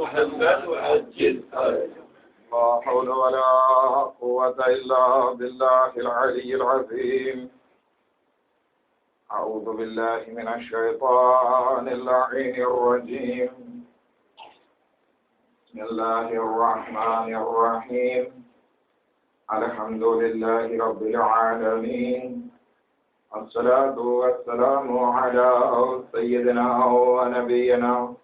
محمد وعجل فرجه. لا حول ولا قوة إلا بالله العلي العظيم. أعوذ بالله من الشيطان اللعين الرجيم. بسم الله الرحمن الرحيم. الحمد لله رب العالمين. الصلاة والسلام على سيدنا ونبينا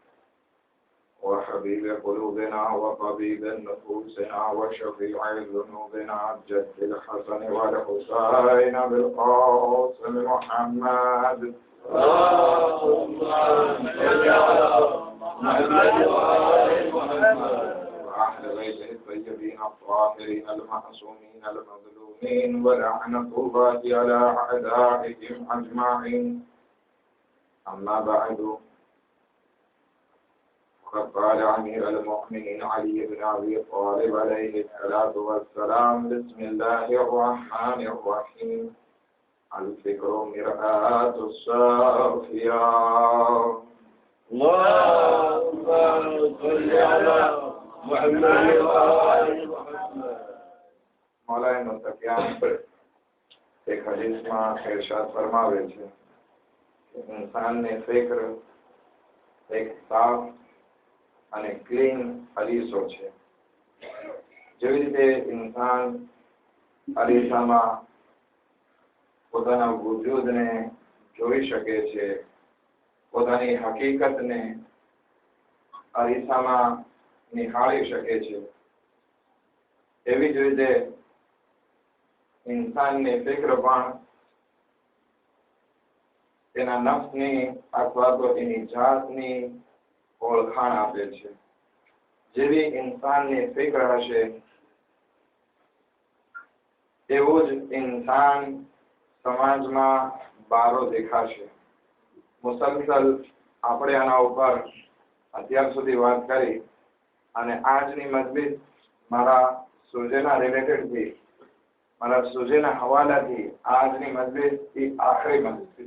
وحبيب قلوبنا وطبيب نفوسنا وشفيع ذنوبنا الجد الحسن والحسين بالقاسم محمد. اللهم صل على محمد وآل محمد وأهل بيته الطيبين الطاهرين المعصومين المظلومين ولعنة الله على أعدائهم أجمعين. أما بعد، فقد قال أمير المؤمنين علي بن أبي طالب عليه الصلاة والسلام: بسم الله الرحمن الرحيم. الفكر مرآة الصافية. اللهم صل على محمد وآل محمد. मौलाए मुत्तकियान एक हदीस में इरशाद फरमावे छे कि इंसान ने फिक्र एक साफ અને ક્લીન અરીસો છે. જેવી રીતે ઇન્સાન અરીસામાં પોતાના વજૂદને જોઈ શકે છે, પોતાની હકીકતને અરીસામાં નિહાળી શકે છે, એવી જ રીતે ઇન્સાનની ફિક્ર પણ તેના નફ્સની અથવા તો એની જાતની ઓળખાણ આપે છે. જેવી ઇન્સાનની ફિક્ર હશે એવું જ ઇન્સાન સમાજમાં બારો દેખાશે. મુસલસલ આપણે આના ઉપર અત્યાર સુધી વાત કરી અને આજની મજલિસ મારા સુજેના રિલેટેડથી, મારા સુજેના હવાલાથી આજની મજલિસ એ આખરી મજલિસ છે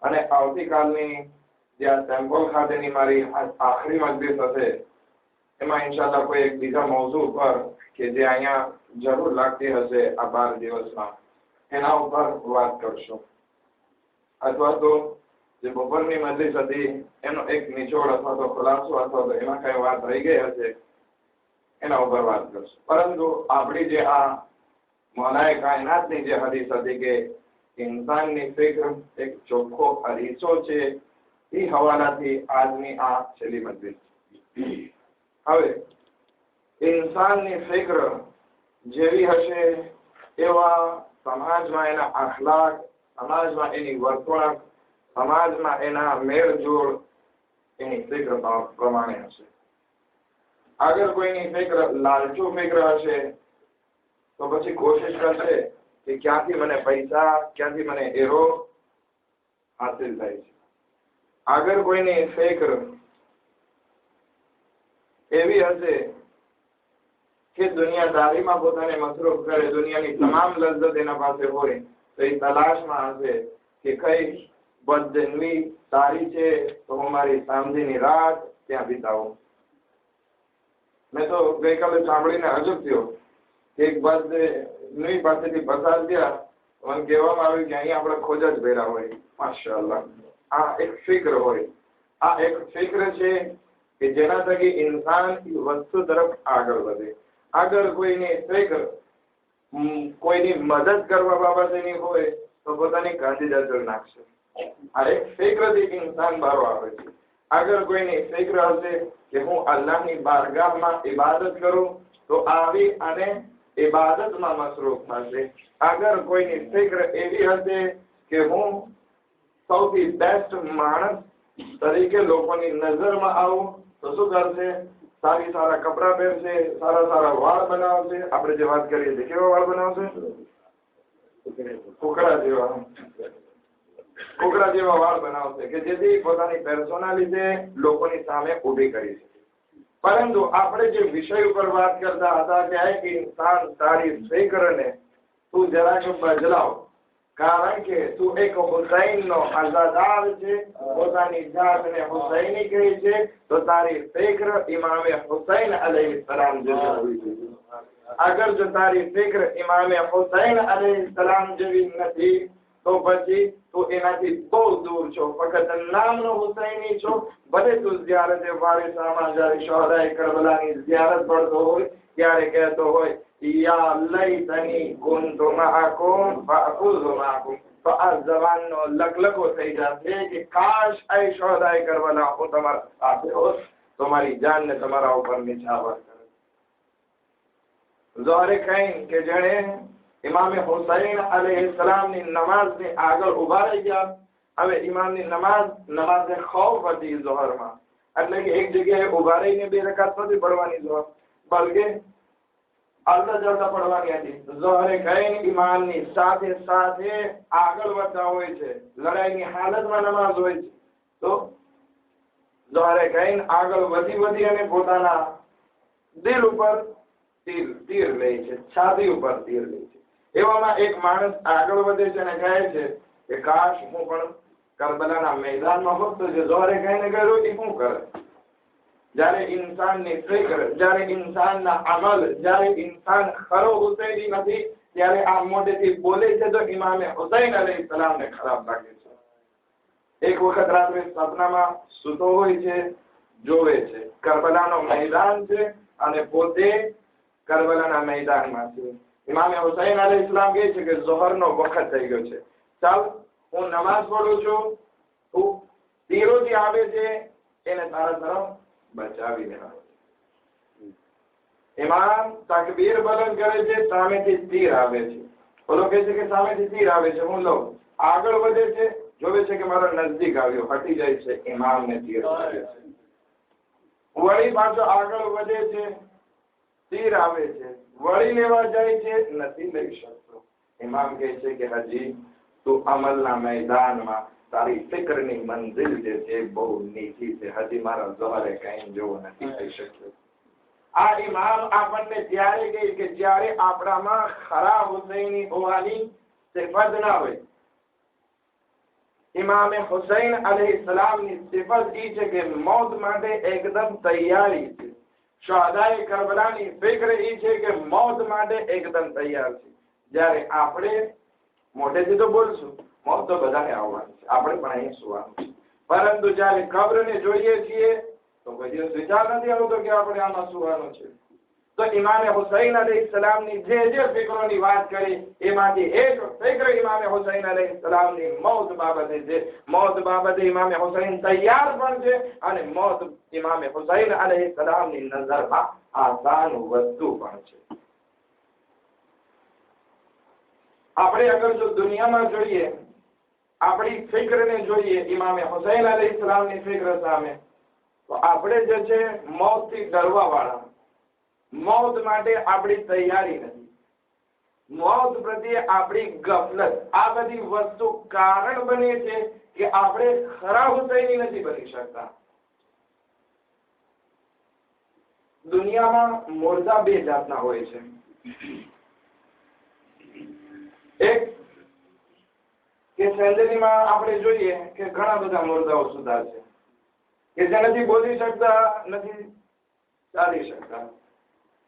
અને આવતીકાલની જે આ સેમ્પલ ખાતેની મારી આખરી મજલિસ હશે એમાં ઇન્શાલ્લાહ કોઈ એક બીજા મૌજુ ઉપર કે જે અહીંયા જરૂર લાગતી હશે આ 12 દિવસમાં એના ઉપર વાત કરશું, અથવા તો જે બપોરની મજલિસ હતી એનો એક નિચોડ અથવા તો ખુલાસો અથવા તો એમાં કઈ વાત રહી ગઈ હશે એના ઉપર વાત કરશું. પરંતુ આપણી જે આ મૌલાએ કાયનાતની જે હદીસ હતી કે ઇન્સાનની ફિક્ર એક ચોખ્ખો અરીસો છે, એ હવાલાથી આજની આ છેલ્લી મજલિસ. હવે ઇન્સાનની ફિક્ર જેવી હશે એવા સમાજમાં એના અખલાક, સમાજમાં એની વર્તણૂક, સમાજમાં એના મેળજોડ એની ફિક્ર પ્રમાણે હશે. અગર કોઈની ફિક્ર લાલચુ ફિક્ર હશે તો પછી કોશિશ કરશે કે ક્યાંથી મને પૈસા, ક્યાંથી મને એરો હાસિલ થાય છે. अगर कोई ने फिक्र एवी हसे कि दुनियादारी में पोताने मसरूफ करे, दुनियानी तमाम लज्जत एना पासे होय तो ए तलाश में हसे कि कई बदजनवी सारी छे तो हूँ मारी सांजेनी रात त्यां बीताऊं. मैं तो गई काले सांभळीने अजब थयो कि एक बदजनवी पासेथी पसार थया મને કહેવામાં આવ્યું કે અહીંયા આપણે ખોજ જ ભર્યા હોય. માશાઅલ્લાહ, આ એક ફિક્ર હોય. આ એક ફિક્ર છે કે જેના થકી ઇન્સાન વસ્તુ તરફ આગળ વધે. આગળ કોઈની ફિક્ર કોઈની મદદ કરવા બાબતેની હોય તો પોતાની ગાંધીજા જોઈ નાખશે. આ એક ફિક્રથી ઇન્સાન બહાર આવે છે. આગળ કોઈની ફિક્ર હશે કે હું અલ્લાહની બારગાહમાં ઇબાદત કરું તો આવી અને ઇબાદતમાં મસરૂફ થશે. अगर कोई फिक्र एवी हसे कि हूँ सौथी बेस्ट मानस तरीके लोगोनी नजर में आऊं तो शू करशे? सारी सारा कपड़ा पहरशे, सारा सारा वाळ बनावशे. आपणे जे वात करीए छे केवा वाळ बनावशे? कुकड़ा जेवा वाळ बनावशे कि जेथी पोतानी पर्सोनालिटी लोकोनी सामे ऊभी करी शके. परंतु आपणे जे विषय पर बात करता हता कि इंसान तारी फिक्रने तू જરાક બદલાવ કારણ કે તું એક હુસૈનનો અઝાદાર છે, પોતાની જાતને હુસૈની કહે છે, તો તારી ફિક્ર ઇમામે હુસૈન અલૈહિસ્સલામ જેવી હોવી જોઈએ. અગર જો તારી ફિક્ર ઇમામે હુસૈન અલૈહિસ્સલામ જેવી નથી તો પછી તું એનાથી બહુ દૂર છો. ફક્ત નામનો હુસૈની છો. ભલે તું ઝિયારત વારિસામાં જ્યારે શોહદાએ કરબલાની ઝિયારત પડતો હોય ત્યારે કહેતો હોય યા લૈતની કુન્તુ મઅકુમ ફઅફૂઝુ મઅકુમ, તો આ જવાનનો લકલકો થઈ જશે કે કાશ એ શોહદાએ કરબલા હું તમારા સાથે હોત તો મારી જાનને તમારા ઉપર નિછાવર કરે. ઝોહરે કૈન કે જેણે ઇમામે હુસૈન અલૈહિસ્સલામની નમાઝની આગળ ઉભા રહી ગયા. હવે ઇમામની નમાઝે ખૌફ હતી ઝોહરમાં, એટલે કે એક જગ્યાએ ઉભા રહીને 2 રકાત નથી પડવાની ઝોહર, બલકે અડધા જડધા પડવાની હતી. ઝોહરે કૈન ઇમામની સાથે સાથે આગળ વધતા હોય છે. લડાઈની હાલતમાં નમાઝ હોય છે તો ઝોહરે કૈન આગળ વધી અને પોતાના દિલ ઉપર તીર લે છે, છાતી ઉપર તીર લે છે. એવામાં એક માણસ આગળ વધે છે અને કહે છે કે કાશ હું પણ કરબલાના મેદાનમાં હોત તો જે ઝોહરે કૈને કર્યું એ શું કરે. જ્યારે ઇન્સાનની ફિક્ર, જ્યારે ઇન્સાનના અમલ, જ્યારે ઇન્સાન ખરો હુસૈની નથી ત્યારે આ મોઢેથી બોલે છે તો ઇમામે હુસૈન અલૈહિસ્સલામને ખરાબ લાગે છે. એક વખત રાત્રે સપનામાં સૂતો હોય છે, જોવે છે કરબલાનો મેદાન છે અને પોતે કરબલાના મેદાનમાં છે. ઇમામે હુસૈન અલૈહિસ્સલામ કહે છે કે ઝોહરનો વખત થઈ ગયો છે, ચાલ હું નમાઝ પઢું છું, તું તીરો જે આવે છે એને તારા તરફ બચાવી લેવા. ઇમામ તકબીર બલંદ કરે છે, સામેથી તીર આવે છે. ઓલો કહે છે કે સામેથી તીર આવે છે, હું લઉં. આગળ વધે છે, જોવે છે કે મારો નજદીક આવ્યો, હટી જાય છે, ઇમામને તીર આવે છે. વળી પાછો આગળ વધે છે, તીર આવે છે, વળી લેવા જાય છે, નથી લઈ શકતો. ઇમામ કહે છે કે હજી તું અમલના મેદાનમાં તારી ફિક્રની મંઝિલ જે છે બહુ નીચી છે, હજી મારા ઝોહરે કૈન જેવો નથી થઈ શક્યો. આ ઇમામ આપણને ત્યારે કહે કે જ્યારે આપણામાં ખરા હુસૈની હોવાની સિફત ના હોય. ઇમામે હુસૈન અલૈહિસ્સલામની સિફત એ છે કે મોત માટે એકદમ તૈયારી છે. શોહદાએ કરબલાની ફિક્ર એ છે કે મોત માટે એકદમ તૈયાર છે. જ્યારે આપણે મોઢેથી તો બોલશું મોત તો બધાને આવવાની છે, આપણે પણ અહીં સુવાનું છે, પરંતુ જ્યારે કબ્રને જોઈએ છીએ તો કોઈ દિવસ વિચાર નથી આવતો કે આપણે આમાં સુવાનું છે. તો ઇમામે હુસૈન અલૈહિસ્સલામની જે ફિક્રોની વાત કરી એમાંથી એક ફિક્ર ઇમામે હુસૈન અલૈહિસ્સલામની મોત બાબતે છે. મોત બાબતે ઇમામે હુસૈન તૈયાર પણ છે અને મોત ઇમામે હુસૈન અલૈહિસ્સલામની નજરમાં આસાન વસ્તુ પણ છે. આપણે અગર જો દુનિયામાં જોઈએ, આપણી ફિક્રને જોઈએ ઇમામે હુસૈન અલૈહિસ્સલામની ફિક્ર સામે, તો આપણે જે છે મોતથી ડરવા વાળા, મોત માટે આપણી તૈયારી નથી, મોત પ્રત્યે આપણી ગફલત, આ બધી વસ્તુ કારણ બને છે કે આપણે ખરા હુસૈની નથી બની શકતા. દુનિયામાં મુર્દા 2 જાતના હોય છે. એક કે સેન્ડલીમાં આપણે જોઈએ કે ઘણા બધા મુર્દાઓ સુધા છે કે જે નથી બોલી શકતા, નથી ચાલી શકતા,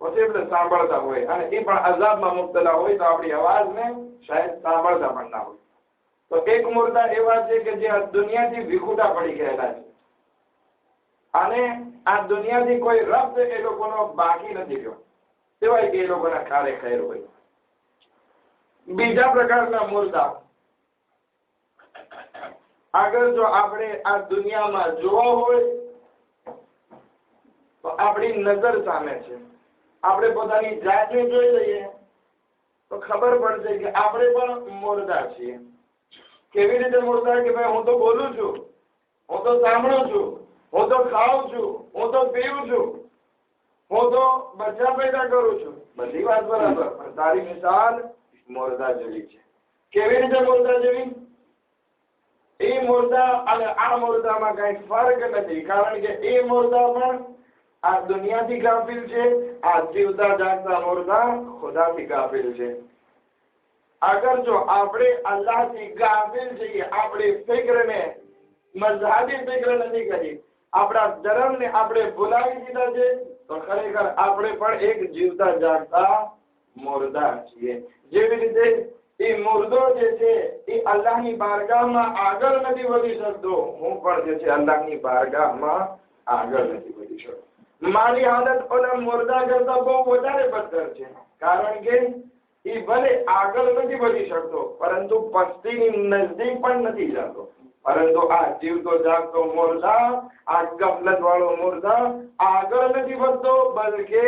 પછી આપણે સાંભળતા હોય અને એ પણ અઝાબમાં મુબતલા હોય તો આપણી અવાજને શાયદ સાંભળતા પણ ના હોય. તો એક મુર્દા એવા છે કે જે આ દુનિયાથી વિખૂટા પડી ગયેલા છે અને આ દુનિયાથી કોઈ રબ્ત એ લોકોનો બાકી નથી રહ્યો, સિવાય કે એ લોકોના ખારે ખેર હોય. બીજા પ્રકારના મુર્દા, આગળ જો આપણે આ દુનિયામાં જોવા હોય તો આપણી નજર સામે છે, આપણે પોતાની જાતને જોઈ લઈએ તો ખબર પડશે કે આપણે પણ મુર્દા છીએ. કેવી રીતે મુર્દા? કે ભાઈ હું તો બોલું છું, હું તો સાંભળું છું, હું તો ખાઉં છું, હું તો પીવું છું, હું તો બચ્ચા પેદા કરું છું, બધી વાત બરાબર, પણ તારી મિસાલ મુર્દા જેવી છે. કેવી રીતે મુર્દા જેવી? એ મુર્દા અને આ મુર્દામાં કઈ ફરક નથી, કારણ કે એ મુર્દા પણ આ દુનિયાથી ગાફિલ છે, આ જીવતા જાગતા મુર્દા ખુદાથી ગાફિલ છે. अगर जो આપણે અલ્લાહથી ગાફિલ છીએ, આપણે ફિક્રને મઝહબી ફિક્ર નથી કરી, આપણા ધર્મને આપણે ભૂલાવી દીધા છે, તો ખરેખર આપણે પણ એક જીવતા જાગતા મુર્દા છીએ. જેવી રીતે એ મુર્દો જે છે એ અલ્લાહની બારગાહમાં આગળ નથી વધી શકતો, હું પણ જે છે અલ્લાહની બારગાહમાં આગળ નથી વધી શકતો. મારી હાલત ઓલા મુર્દા કરતા બહુ વધારે બદતર છે, કારણ કે એ ભલે આગળ નથી વધી શકતો, પરંતુ પસ્તીની નજદીક પણ નથી જતો. પરંતુ આ જીવતો જાગતો મુર્દા, આ ગફલત વાળો મુર્દા આગળ નથી વધતો, બલકે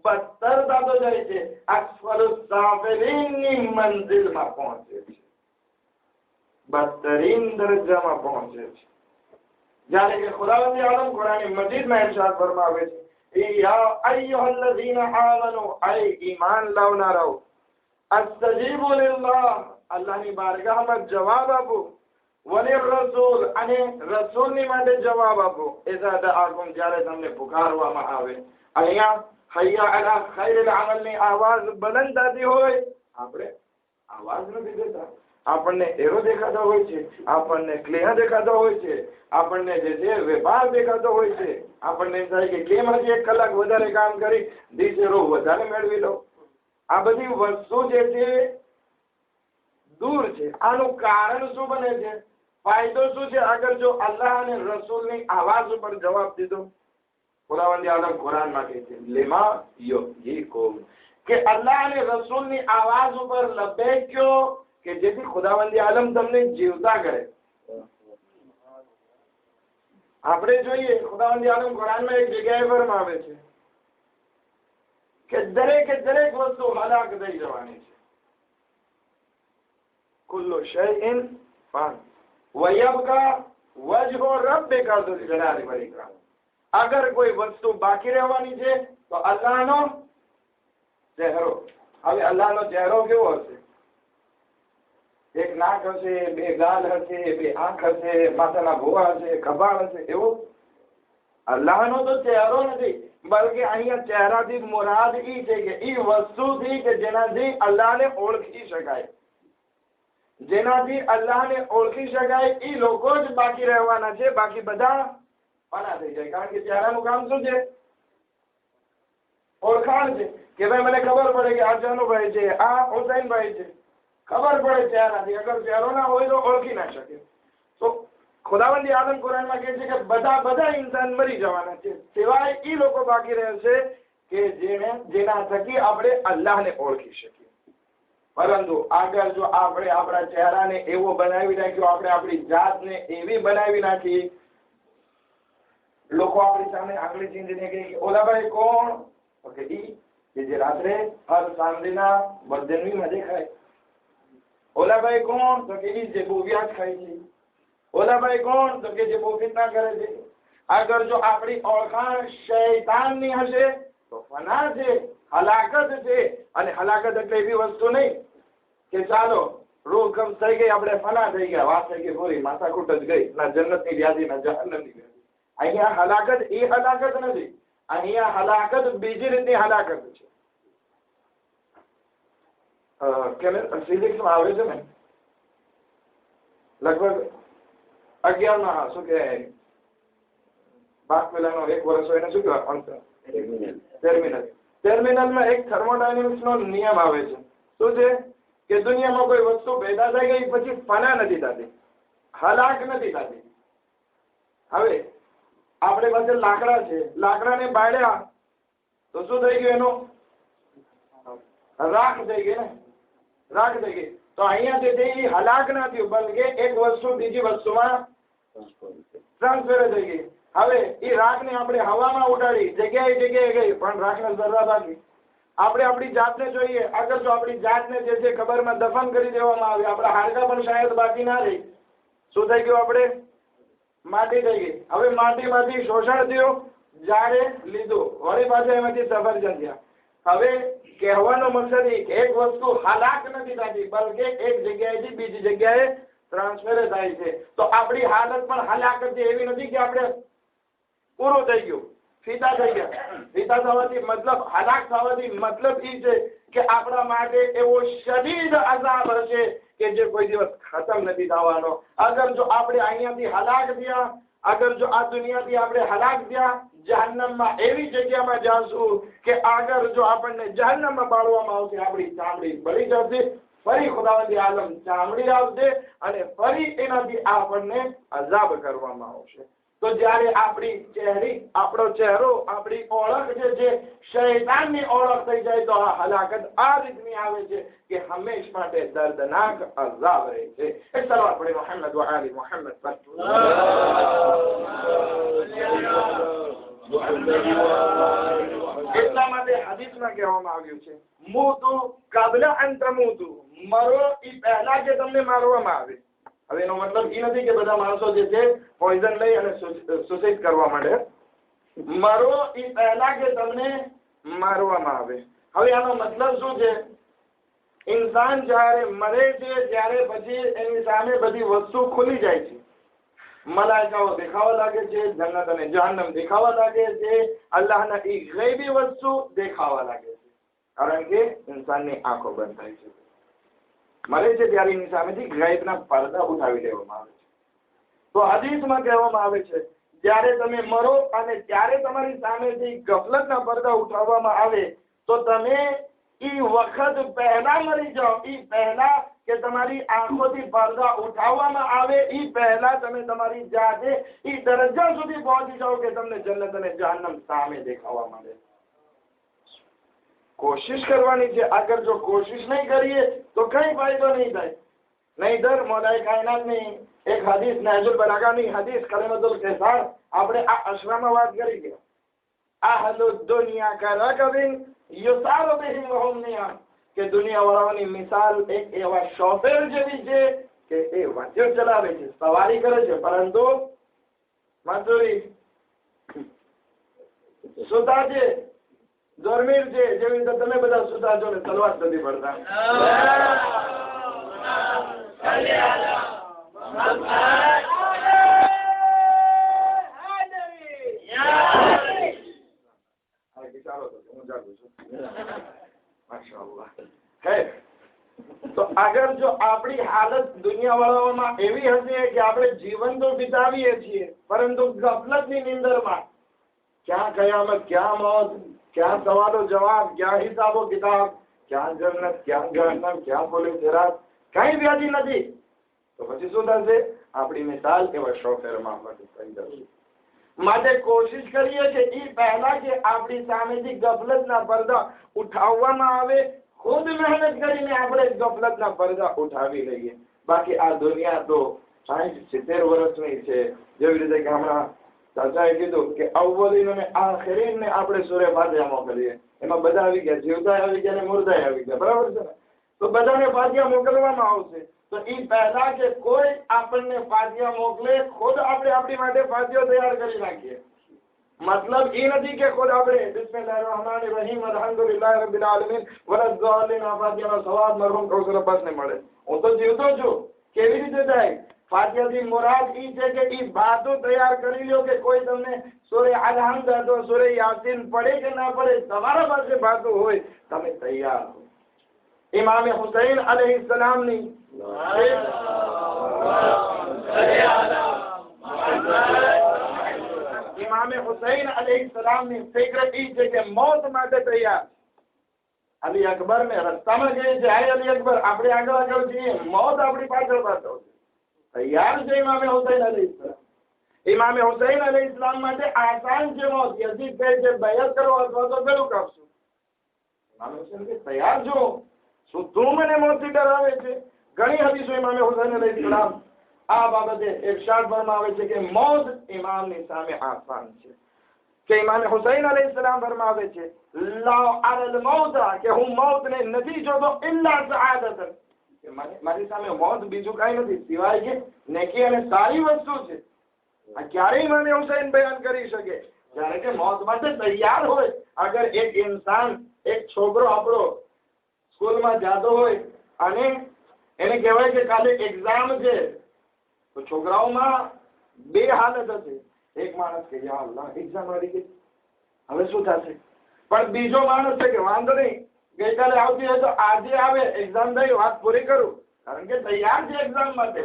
બદતર થતો જાય છે, અસ્ફલુ સાફિલીનની મંઝિલમાં પહોંચે છે, બદતરીન દરજ્જામાં પહોંચે છે. જ્યારે કે ખુદાવંદ આલમ કુરાન મજીદમાં ઇરશાદ ફરમાવે છે, યા અય્યુહલ્લઝીના આમનુ, અય ઈમાન લાવનારાઓ, અસ્તજીબુ લિલ્લાહ, અલ્લાહની બારગાહમાં જવાબ આપો, વલિર્રસૂલ, અને રસૂલની માટે જવાબ આપો, ઇઝા દઆકુમ, જ્યારે તમને પુકારવામાં આવે. અહીંયા હૈયા અલા ખૈરિલ અમલની આવાજ બુલંદ થતી હોય, આપણે આવાજ નથી દેતા. આપણને એરો દેખાતો હોય છે, આપણને ક્લિયર દેખાતો હોય છે, આપણને જે છે વેપાર દેખાતો હોય છે, આપણને એમ થાય કે કેમ હજી 1 કલાક વધારે કામ કરી 20 એરો વધારે મેળવી લો. આ બધી વસ્તુ જે છે દૂર છે. આનું કારણ શું બને છે? ફાયદો શું છે અગર જો અલ્લાહ અને રસૂલની આવાજ ઉપર જવાબ દીધો? ખુદાવંદ આલમ કુરાનમાં કહે છે, લિમા યુહયીકુમ, કે અલ્લાહ અને રસૂલની આવાજ ઉપર લબેક કયો, કે જેથી ખુદાવંદ આલમ તમને જીવતા કરે. આપણે જોઈએ ખુદાવંદ આલમ કુરાનમાં એક જગ્યાએ ફરમાવે છે કે દરેકે દરેક વસ્તુ હલાક થઈ જવાની છે. કુલ્લુ શૈઇન ફાન વયબકા વજહુ રબ્બિકા ઝુલ જલાલી વલ ઇકરામ. અગર કોઈ વસ્તુ બાકી રહેવાની છે તો અલ્લાહનો ચહેરો. હવે અલ્લાહનો ચહેરો કેવો હશે? એક નાક હશે, 2 ગાલ હશે, 2 આંખ હશે, માથાના ભોવા હશે, ખભાળ હશે, એવું? અલ્લાહનો તો ચહેરો નથી, બલકે અહીંયા ચહેરાથી મુરાદ એ છે કે એ વસ્તુથી કે જેનાથી અલ્લાહને ઓળખી શકાય, જેનાથી અલ્લાહને ઓળખી શકાય એ લોકો જ બાકી રહેવાના છે, બાકી બધા ફના થઈ જાય. કારણ કે ચહેરાનું કામ શું છે? ઓળખાણ છે, કે ભાઈ મને ખબર પડે કે આ જાનુભાઈ છે, આ હુસૈનભાઈ છે, ખબર પડે ચહેરાથી. અગર ચહેરો ના હોય તો ઓળખી ના શકે. તો ખુદાવંદ આલમ કુરાનમાં કહે છે કે બધા ઇન્સાન મરી જવાના છે, સિવાય એ લોકો બાકી રહેશે કે જેના થકી આપણે અલ્લાહને ઓળખી શકીએ. પરંતુ આગળ જો આપણે આપણા ચહેરાને એવો બનાવી નાખ્યો, આપણે આપણી જાતને એવી બનાવી નાખી, લોકો આપણી સામે આંગળી ચીંધીને કહે કે ઓલાભાઈ કોણ? તો કે ઈ કે જે રાત્રે હર સાંજના વર્જનવીમાં દેખાય. ઓલાભાઈ કોણ? તો કે ઈ જે બહુ વ્યાજ ખાય છે. ઓલાભાઈ કોણ? તો કે જે બહુ ફિતના કરે છે. અગર જો આપણી ઓળખાણ શૈતાનની હશે તો ફના છે, હલાકત છે. અને હલાકત એટલે એવી વસ્તુ નહીં કે ચાલો રૂહ કમ થઈ ગઈ, આપણે ફના થઈ ગયા, વાત થઈ ગઈ પૂરી, માથાકૂટ જ ગઈ, ના જન્નતની વ્યાધિ ના જહન્નમની વ્યાધિ. અહીંયા હલાકત એ હલાકત નથી, અહીંયા હલાકત બીજી રીતની હલાકત છે. ફિઝિક્સમાં આવે છે ને લગભગ 11માં શું કે બાકવેલાનો 1 વર્ષ હોય એને શું કહેવાય? ટર્મિનલમાં એક થર્મોડાયનેમિક્સનો નિયમ આવે છે. શું છે? કે દુનિયામાં કોઈ વસ્તુ પેદા થઈ ગઈ પછી ફના નથી થતી, હલાક નથી થતી. હવે આપણે પાસે લાકડા છે, લાકડાને બાળ્યા તો શું થઈ ગયું? એનું રાખ થઈ ગઈ ને, રાખ થઈ ગઈ. તો અહીંયા જે છે એ હલાક ના થયું, બલકે એક વસ્તુ બીજી વસ્તુમાં ટ્રાન્સફર થઈ ગઈ. હવે એ રાખને આપણે હવામાં ઉડાડી, જગ્યાએ જગ્યાએ ગઈ, પણ રાખને જરા બાકી. આપણે આપણી જાતને જોઈએ, અગર જો આપણી જાતને જે છે કબરમાં દફન કરી દેવામાં આવે, આપણા હાડકા પણ શાયદ બાકી ના રહી, શું થઈ ગયું? આપણે માટી થઈ ગઈ. હવે માટીમાંથી શોષણ થયું, ઝાડે લીધું, વળી પાછા એમાંથી સફરજન થયા. હવે કહેવાનો મકસદ એ કે એક વસ્તુ હલાક નથી થતી, બલકે એક જગ્યાએથી બીજી જગ્યાએ ટ્રાન્સફર થાય છે. તો આપણી હાલત પણ હલાકત એવી નથી કે આપણે પૂરું થઈ ગયું, ફીતા થઈ ગયા. ફીતા થવાથી મતલબ હલાક થવાથી મતલબ એ છે કે આપણા માટે એવો શદીદ અઝાબ હશે કે જે કોઈ દિવસ ખતમ નથી થવાનો. અગર જો આપણે અહીંયાથી હલાક થયા, અગર જો આ દુનિયાથી આપણે હલાક થયા, જહન્નમમાં એવી જગ્યામાં જાશું કે આગળ જો આપણને જહન્નમમાં બાળવામાં આવશે, આપણી ચામડી બળી જશે, ફરી ખુદાવંદી આલમ ચામડી આવશે અને ફરી એનાથી આપણને અઝાબ કરવામાં આવશે. તો જ્યારે આપણી ચહેરી, આપણો ચહેરો, આપણી ઓળખ જે શૈતાનની ઓળખ થઈ જાય તો આ હલાકત આ રીતની આવે છે કે હંમેશ માટે દર્દનાક અઝાબ રહે છે. એક સલાવત પડે મોહમ્મદ વ આલી મોહમ્મદ પર. એટલા માટે હદીસમાં કહેવામાં આવ્યું છે મૂતુ કબલા અન તમૂતુ, મરો એ પહેલા કે તમને મારવામાં આવે. હવે એનો મતલબ એ નથી કે બધા માણસો જે છે પોઈઝન લઈ અને સુસાઇડ કરવા માંડે. મરો એ પહેલા કે તમને મારવામાં આવે. હવે આનો મતલબ શું છે? ઇન્સાન જ્યારે મરે છે ત્યારે પછી એની સામે બધી વસ્તુ ખુલી જાય છે. મલાઈકાઓ દેખાવા લાગે છે, જન્નત અને જહન્નમ દેખાવા લાગે છે, અલ્લાહના એ ગૈબી વસ્તુ દેખાવા લાગે છે, કારણ કે ઇન્સાનની આંખો બંધ થાય છે. મરે છે ત્યારે એની સામેથી ગૈબના પડદા ઉઠાવી લેવામાં આવે છે. તો હદીસમાં કહેવામાં આવે છે જ્યારે તમે મરો અને ત્યારે તમારી સામેથી ગફલતના પડદા ઉઠાવવામાં આવે તો તમે એ વખત પહેલા મરી જાઓ, એ પહેલા કે તમારી આંખોથી પડદા ઉઠાવવામાં આવે એ પહેલા તમે તમારી જાતે એ દરજ્જા સુધી પહોંચી જાઓ કે તમને જન્નત અને જહન્નમ સામે દેખાવા માંડે. કોશિશ કરવાની છે. અગર જો કોશિશ નહીં કરીએ તો કઈ ફાયદો નહીં થાય. નહીતર મૌલાએ કાયનાતની એક હદીસ, નહજુલ બલાગાની હદીસ કલમતુલ કિસાર, આપણે આ અશરામાં વાત કરી કે અહલુ દુનિયા કા રકબિન યુસાર બિહિમ વહુમ નિયામ, કે દુનિયા વાળાની મિસાલ એક એવા શોફેર જેવી છે કે એ વાહન ચલાવે છે, સવારી કરે છે, પરંતુ મજૂરી સુતા છે, દોરમીર છે, જેવી રીતે તમે બધા સુતા છો ને તલવાર નથી પડતા. તો આગળ જો આપણી હાલત દુનિયા વાળાઓમાં એવી હશે કે આપણે જીવન તો વિતાવીએ છીએ પરંતુ ગફલતની નિંદરમાં, ક્યાં કયામત, ક્યાં મોત, ક્યાં સવાલો જવાબ, ક્યાં હિસાબો કિતાબ, ક્યાં જન્નત, ક્યાં જહન્નમ, ક્યાં પોલીસ રાત, કઈ વ્યાધિ નથી. તો પછી શું થશે? આપણી મિસાલ એવા શોફેરમાં થઈ જશે. માટે કોશિશ કરીએ કે એ પહેલા કે આપણી સામેથી ગફલતના પડદા ઉઠાવવામાં આવે, ખુદ મહેનત કરીને આપણે ગફલતના પડદા ઉઠાવી લઈએ. બાકી આ દુનિયા તો 60-70 વર્ષની છે. જેવી રીતે કે હમણાં ચાચાએ કીધું કે અવ્વલીન અને આખરીન ને આપણે સૂરે ફાતિહા મોકલીએ, એમાં બધા આવી ગયા, જીવતા આવી ગયા ને મુર્દા આવી ગયા, બરાબર છે ને? તો બધાને ફાતિહા મોકલવામાં આવશે. તો એ પહેલા કે કોઈ આપણને ફાતિહા મોકલે, ખુદ આપણે આપણી માટે ફાતિહા તૈયાર કરી નાખીએ. મતલબ એ નથી કે ખુદ આપણે બિસ્મિલ્લાહિર રહેમાનિર રહીમ અલ્હમ્દુલિલ્લાહિ રબ્બિલ આલમીન વલદ ઝાલિન ફાતિહાનો સવાબ મરહુમ કૌસર અબ્બાસને મળે. હું તો જીવતો છું. કેવી રીતે થાય? ફાતિહાથી મુરાદ ઈ છે કે ઈ બાતો તૈયાર કરી લ્યો કે કોઈ તમને સૂરે અલહમ્દ અથવા સૂરે યાસીન પડે કે ના પડે, તમારા પાસે બાતો હોય, તમે તૈયાર હો. ઇમામ હુસૈન અલૈહિસ્સલામની ઇમામ હુસૈન અલૈહિસ્સલામની ફિક્ર ઈ છે કે મોત માટે તૈયાર. અલી અકબર ને રસ્તામાં કહે છે, આય અલી અકબર, આપણે આગળ જઈએ, મોત આપણી પાછળ પાછળ તૈયાર છે. ઇમામ હુસૈન અલૈહિસ્સલામ, ઇમામ હુસૈન અલૈહિસ્સલામ માટે આસાન છે મોત. યઝીદ કહે છે બયાત કરો અથવા તો પેલું કાપશું. ઇમામ હુસૈન કે તૈયાર છો, શું તું મને મોતથી ડરાવે છે? ઘણી હદીસો ઇમામ હુસૈન અલૈહિસ્સલામ આ બાબતે ઇરશાદ ફરમાવે છે કે મોત ઇમામની સામે આસાન છે. કે ઇમામ હુસૈન અલૈહિસ્સલામ ફરમાવે છે લા અરલ મૌત, કે હું મોતને નથી જોતો ઇલ્લા સઆદતન, કે મારી સામે મોત બીજું કઈ નથી સિવાય કે નેકી અને સારી વસ્તુ છે. આ ક્યારે ઇમામ હુસૈન બયાન કરી શકે? જ્યારે કે મોત માટે તૈયાર હોય. અગર એક ઇન્સાન, એક છોકરો આપણો સ્કૂલમાં જતો હોય અને એને કહેવાય કે કાલે એક્ઝામ છે, તો છોકરાઓમાં બે હાલત હશે. એક માણસ કે યા અલ્લાહ એક્ઝામ આવી ગઈ, હવે શું થશે? પણ બીજો માણસ છે કે વાંધો નહીં, ગઈકાલે આવતી હોય તો આજે આવે, એક્ઝામ દઈ વાત પૂરી કરું, કારણ કે તૈયાર છે એક્ઝામ માટે.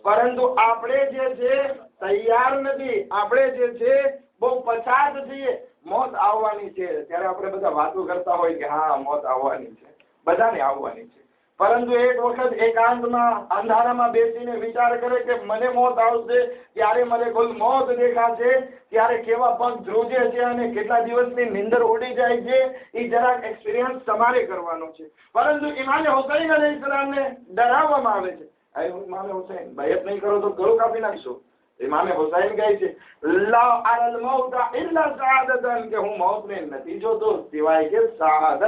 પરંતુ આપણે જે છે તૈયાર નથી. આપણે જે છે બહુ પછાત છીએ. મોત આવવાની છે ત્યારે આપણે બધા વાતો કરતા હોય કે હા મોત આવવાની છે, બધાને આવવાની છે. પરંતુ એક વખત એકાંતમાં અંધારામાં બેસીને વિચાર કરે કે મને મોત આવશે, ત્યારે મને કોઈ મોત દેખાશે, ત્યારે કેવા પગ ધ્રુજે છે અને કેટલા દિવસની નીંદર ઉડી જાય છે, એ જરાક એક્સપિરિયન્સ તમારે કરવાનો છે. પરંતુ ઇમામે હુસૈન અલૈહિસ્સલામને ડરાવવામાં આવે છે. ઇમામે હુસૈન બયત નહીં કરો તો ગળું કાપી નાખશો. ઇમામે હુસૈન કહે છે લા અરલ મૌત ઇલ્લા સઆદતન, કે હું મોતને નથી જોતો સિવાય કે સઆદત.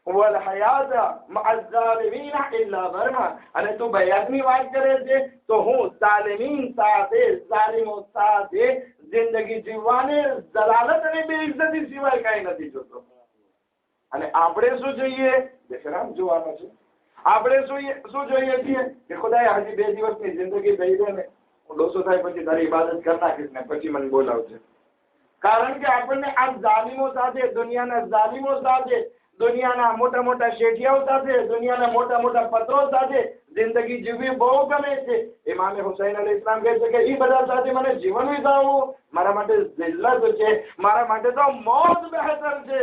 વલ હયાત મઅ ઝાલિમીન ઇલ્લા બરમા, અને તું બયાતની વાત કરે છે તો હું ઝાલિમીન સાથે, ઝાલિમો સાથે જિંદગી જીવવાને જલાલત અને બેઇજ્જતી સિવાય કઈ નથી જોતો. અને આપણે શું જોઈએ? બેશરામ જોવાનું છે. આપણે શું જોઈએ છીએ કે ખુદાએ હજી 2 દિવસની જિંદગી દઈ દે ને, હું ડોસો થાય પછી તારી ઇબાદત કરી નાખીશ ને પછી મને બોલાવજે. કારણ કે આપણને આ ઝાલિમો સાથે, દુનિયાના ઝાલિમો સાથે, દુનિયાના મોટા મોટા શેઠિયાઓ સાથે, દુનિયાના મોટા મોટા પત્રો સાથે જિંદગી જીવવી બહુ ગમે છે. ઇમામે હુસૈન અલૈહિસ્સલામ કહે છે કે એ બધા સાથે મને જીવન વિતાવવું મારા માટે જિલ્લત છે, મારા માટે તો મોત બહેતર છે,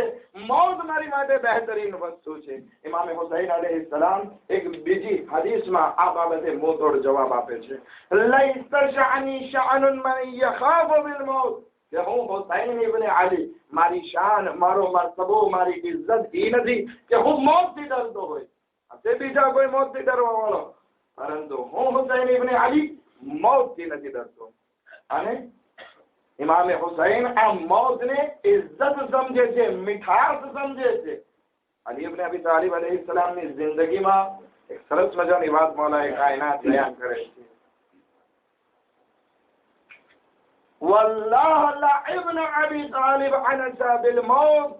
મોત મારી માટે બહેતરીન વસ્તુ છે. ઇમામે હુસૈન અલૈહિસ્સલામ એક બીજી હદીસમાં આ બાબતે મોતોડ જવાબ આપે છે. લૈસ શઅની શઅનુન મન યખાફુ બિલ મૌત, કે હું હુસૈન ઇબ્ન અલી, મારી શાન, મારો મર્તબો, મારી ઇજ્જત એ નથી કે હું મોતથી ડરતો હોય, તે બીજા કોઈ મોતથી ડરવા વાળો, પરંતુ હું હુસૈન ઇબ્ન અલી મોતથી નથી ડરતો. અને ઇમામે હુસૈન આ મોતને ઇજ્જત સમજે છે, મીઠાશ સમજે છે. અલી ઇબ્ન અબી તાલિબ અલૈહિસ્સલામની જિંદગીમાં એક સરસ મજાની વાત મૌલાએ કાયનાત બયાન કરે છે. والله لابن ابي طالب انس بالموت,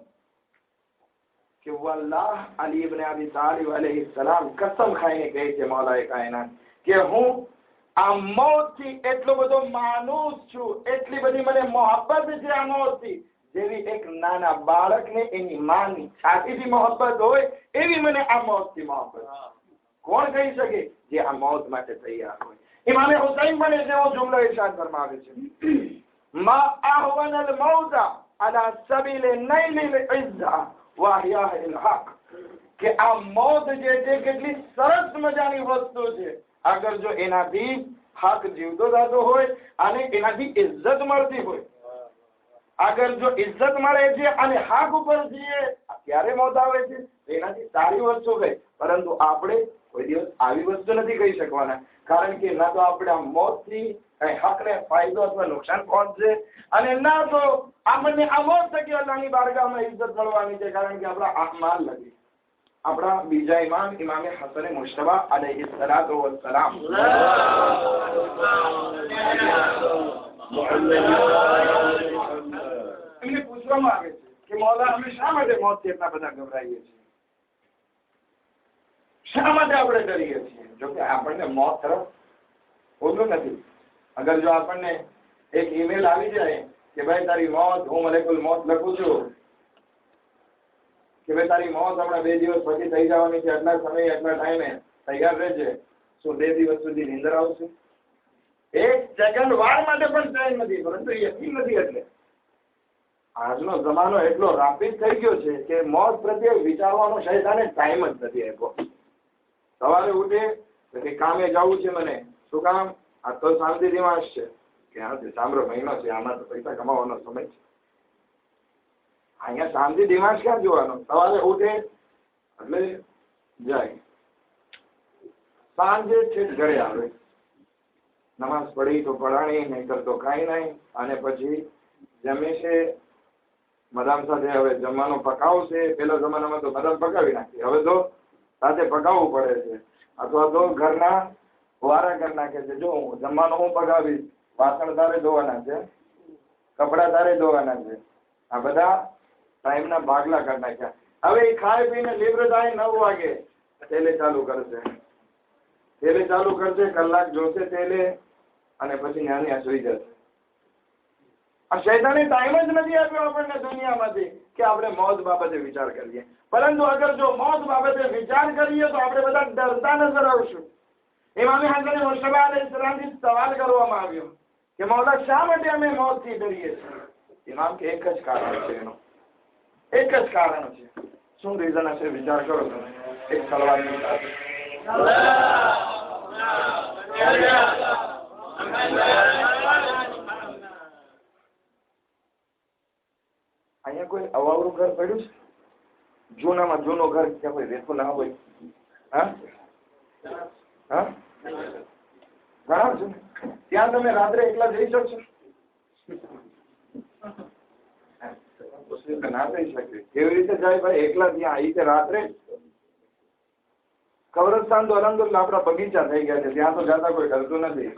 کہ والله علی ابن ابی طالب علیہ السلام قسم ખાઈને કહે છે મૌલાએ કાયનાત કે હું આ મોતથી એટલો બધો માનુસ છું, એટલી બધી મને મોહબ્બત છે આ મોતથી, જેવી એક નાના બાળકને એની માની છાતીથી મોહબ્બત હોય એવી મને આ મોતથી મોહબ્બત. કોણ કહી શકે? જે આ મોત માટે તૈયાર હોય. ઇમામે હુસૈન પણ જેવો જુમલો ઇરશાદ ફરમાવે છે મા અહવન અલ મૌત અલા સબીલ નૈલ અલ ઇઝ્ઝા વ અહયા અલ હક, કે આ મોત જે છે કેટલી સરસ મજાની વસ્તુ છે અગર જો એનાથી હક જીવતો થતો હોય અને એનાથી ઇજ્જત મળતી હોય. અગર જો ઇજ્જત મળે છે અને હક ઉપર જઈએ ત્યારે મોત આવે છે એનાથી સારી વસ્તુ કઈ. પરંતુ આપણે કોઈ દિવસ આવી વસ્તુ નથી કહી શકવાના, કારણ કે ના તો આપણે આ મોતથી કઈ હકને ફાયદો અથવા નુકસાન પહોંચશે, અને ના તો આપણને આ મોત થકી અલ્લાહની બારગાહમાં ઇજ્જત મળવાની છે, કારણ કે આપણા આમાલ નથી. આપણા બીજા ઇમામ ઇમામે હસન મુશ્તબા અલૈહિ સલાતો વસ્સલામ એમને પૂછવામાં આવે છે કે મૌલા અમે શા માટે મોતથી એટલા બધા ગભરાઈએ છીએ, શા માટે આપણે ડરીએ છીએ? જોકે આપણને મોત તરફ હોતું નથી. અગર જો આપણને એક ઈમેલ આવી જાય કે ભાઈ તારી મોત, હું મલેકુલ મોત લખું છું કે ભાઈ તારી મોત હમણાં 2 દિવસ પછી થઈ જવાની છે, એટલા સમય એટલા ટાઈમે તૈયાર રહેજે, શું 2 દિવસ સુધી નીંદર આવશે? એક સેકન્ડ વાર માટે પણ ટાઈમ નથી, પરંતુ યકીન નથી. એટલે આજનો જમાનો એટલો રાપિડ થઈ ગયો છે કે મોત પ્રત્યે વિચારવાનો શૈતાને ટાઈમ જ નથી આપ્યો. સવારે ઉઠે કે કામે જવું છે મને, શું કામ? આ તો શાંતિ દિમાગ છે કે હા સાંભળો મહિનો છે, આમાં તો પૈસા કમાવાનો સમય છે. અહીંયા શાંતિ દિમાગ ક્યાં જોવાનો? સવારે ઉઠે એટલે જાય, સાંજે છેક ઘરે આવે, નમાઝ પડી તો પડાણી, નહીતર તો કાંઈ નહીં, અને પછી જમે છે બદામ સાથે. હવે જમવાનો પકાવશે, પેલા જમાનામાં તો બદામ પકાવી નાખી, હવે તો સાથે પકાવવું પડે છે, અથવા તો ઘરના વારા કરી નાખે છે, જો જમવાનું હું પકાવીશ, વાસણ તારે ધોવાના છે, કપડા તારે ધોવાના છે. આ બધા ટાઈમના ભાગલા કરી નાખ્યા. હવે એ ખાઈ પીને લીવર થાય 9 વાગે તેલે ચાલુ કરશે, કલાક જોશે તેલે, અને પછી નાની સુઈ જશે. આ શૈતાને ટાઈમ જ નથી આપ્યો આપણને દુનિયામાંથી કે આપણે મોત બાબતે વિચાર કરીએ. પરંતુ અગર જો મોત બાબતે વિચાર કરીએ તો આપણે બધા ડરતા નજર આવશું. ઇમામ હસન મુશ્તબા અલૈહિસ્સલામથી સવાલ કરવામાં આવ્યો કે મૌલા શા માટે અમે મોતથી ડરીએ છીએ? ઇમામ કે એક જ કારણ છે, એનો એક જ કારણ છે. શું રીઝન હશે વિચાર કરો તમે. એક સલવારની સાથે અહીંયા કોઈ અવાવરું ઘર પડ્યું છે? જૂનામાં જૂનું ઘર ત્યાં કોઈ રહેતું ના હોય? હા ઘણા છે. ત્યાં તમે રાત્રે એકલા જઈ શકશો? ના થઈ શકે. કેવી રીતે જાય ભાઈ એકલા ત્યાં? આવી છે રાત્રે. કબ્રસ્તાન તો અલહમદુલિલ્લાહ આપણા બગીચા થઈ ગયા છે, ત્યાં તો જતા કોઈ ડરતું નથી.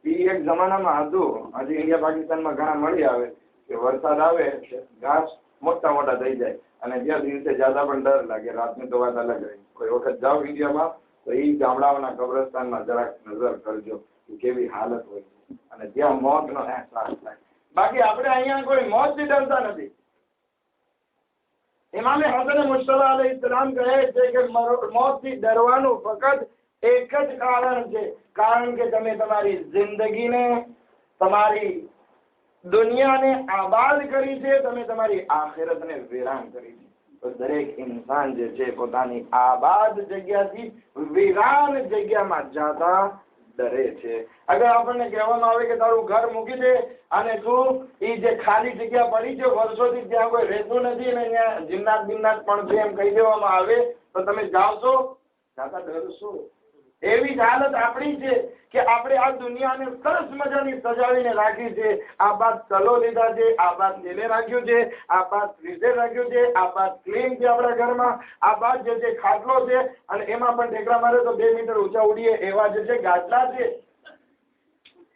ઈ એક જમાનામાં હતું. હજી ઇન્ડિયા પાકિસ્તાનમાં ઘણા મળી આવે કે વરસાદ આવે ઘાસ મોટા મોટા થઈ જાય અને ત્યાં દિવસે જ્યાદા પણ ડર લાગે. રાતની તો વાત અલગ રહી. કોઈ વખત જાઓ ઇન્ડિયામાં તો એ ગામડાઓના કબ્રસ્તાનમાં જરાક નજર કરજો કે કેવી હાલત હોય અને ત્યાં મોતનો અહેસાસ થાય. બાકી આપણે અહીંયા કોઈ મોતથી ડરતા નથી. ઇમામ હસન મુશ્તબા અલૈહિસ્સલામ કહે છે કે મોતથી ડરવાનું ફક્ત એક જ કારણ છે, કારણ કે તમે તમારી જિંદગીને, તમારી દુનિયાને આબાદ કરી છે, તમે તમારી આખિરતને વિરાન કરી છે. તો દરેક ઇન્સાન જે છે પોતાની આબાદ જગ્યાથી વિરાન જગ્યામાં જાતા ડરે છે. અગર આપણને કહેવામાં આવે કે તારું ઘર મૂકી દે અને તું એ જે ખાલી જગ્યા પડી છે વર્ષોથી ત્યાં કોઈ રહેતું નથી અને ત્યાં જિન્નાત બિન્નાત પણ છે એમ કહી દેવામાં આવે તો તમે જાઓ છો? જાતા ડરશો. એવી જ હાલત આપણી છે કે આપણે આ દુનિયાને સરસ મજાની સજાવીને રાખી છે. આ બાદ તલો લીધા છે, આ બાદ તેલે રાખ્યું છે, આ બાદ ફ્રીઝર રાખ્યું છે, આ બાદ ક્લીન છે આપણા ઘરમાં, આ બાદ જે છે ખાટલો છે અને એમાં પણ ટેકરા મારે તો 2 મીટર ઊંચા ઉડીએ એવા જે છે ગાદલા છે.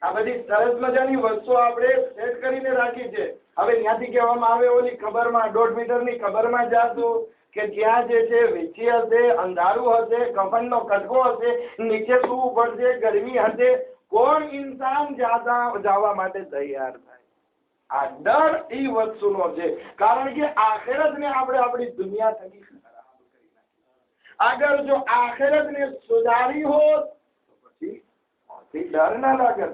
આ બધી સરસ મજાની વસ્તુઓ આપણે સેટ કરીને રાખી છે. હવે ત્યાંથી કહેવામાં આવે ઓલી ખબરમાં 1.5 મીટરની ખબરમાં જાતું કે ત્યાં જે છે વીછી હશે, અંધારું હશે, કફનનો કટકો હશે, નીચે સૂવું પડશે, ગરમી હશે. કોણ ઇન્સાન જવા માટે તૈયાર થાય? આ ડર એ વસ્તુનો છે, કારણ કે આખિરતને આપણે આપણી દુનિયા થકી ખરાબ કરી નાખી. અગર જો આખિરતને સુધારી હોત તો પછી ડર ના લાગે.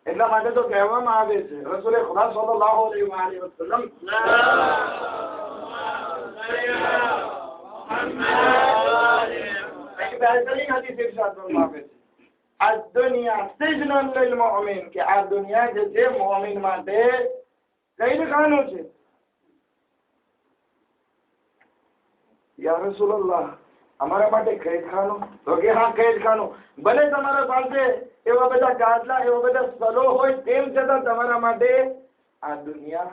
એટલા માટે તો કહેવામાં આવે છે રસૂલે ખુદા સલ્લલ્લાહુ અલૈહિ વસલ્લમ આ દુનિયા સિજનુન લીલ મુમિન કે આ દુનિયા જે છે મુમિન માટે કૈદખાનું છે. યા રસૂલલ્લાહ અમારા માટે કૈદખાનું? તો કે હા કૈદખાનું. ભલે તમારા પાસે એવા બધા ગાદલા, એવા બધા સ્થળો હોય, તેમ છતાં તમારા માટે આ દુનિયા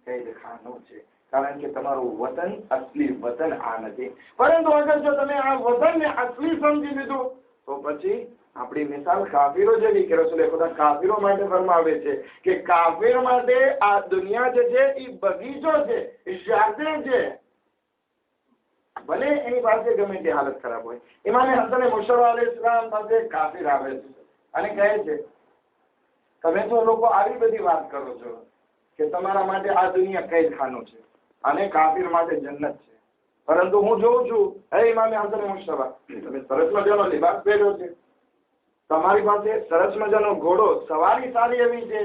કૈદખાનું છે, કારણ કે તમારું વતન અસલી વતન આ નથી. પરંતુ અગર જો તમે આ વતનને અસલી સમજી લીધું તો પછી આપણી મિસાલ કાફીરો જેવી કે રસૂલે ખુદા કાફીરો માટે ફરમાવે છે કે કાફીર માટે આ દુનિયા જે છે એ બગીચો છે, એ ગાર્ડન છે. ભલે એની પાસે ગમે તે હાલત ખરાબ હોય. ઇમામ હસન મુશ્તબા અલૈહિસ્સલામ પાસે કાફીર આવે છે અને કહે છે તમે તો લોકો આવી બધી વાત કરો છો કે તમારા માટે આ દુનિયા કૈદખાનું છે અને કાફીર માટે જન્નત છે, પરંતુ હું જોઉં છું હે ઇમામ હસન મુશ્તબા, તમે સરસ મજાનો લિબાસ પહેર્યો છે, તમારી પાસે સરસ મજાનો ઘોડો, સવારી સારી એવી છે,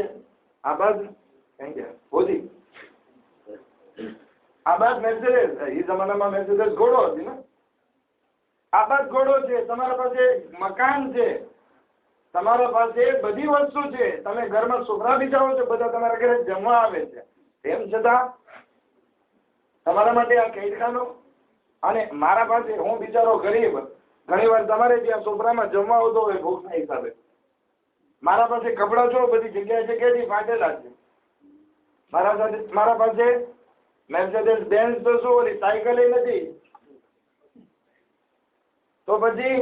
આ બાદ કઈ ગયા હોતી આ બાદ મેર્સિડીઝ, એ જમાનામાં મેર્સિડીઝ ઘોડો હતી ને, આ બાદ ઘોડો છે, તમારા પાસે મકાન છે, તમારા પાસે બધી વસ્તુ છે, તમે ઘરમાં છોકરા બિચારો છો, બધા તમારા ઘરે જમવા આવે છે, તેમ છતાં તમારા માટે આ કૈદખાનો. અને મારા પાસે હું બિચારો ગરીબ, ઘણી વાર તમારે ત્યાં છોકરામાં જમવા આવતો હોય ભૂખના હિસાબે, મારા પાસે કપડા જો બધી જગ્યાએથી ફાટેલા છે, મારા પાસે મેર્સિડીઝ બેન્ઝ તો શું ઓલી સાયકલ નથી, તો પછી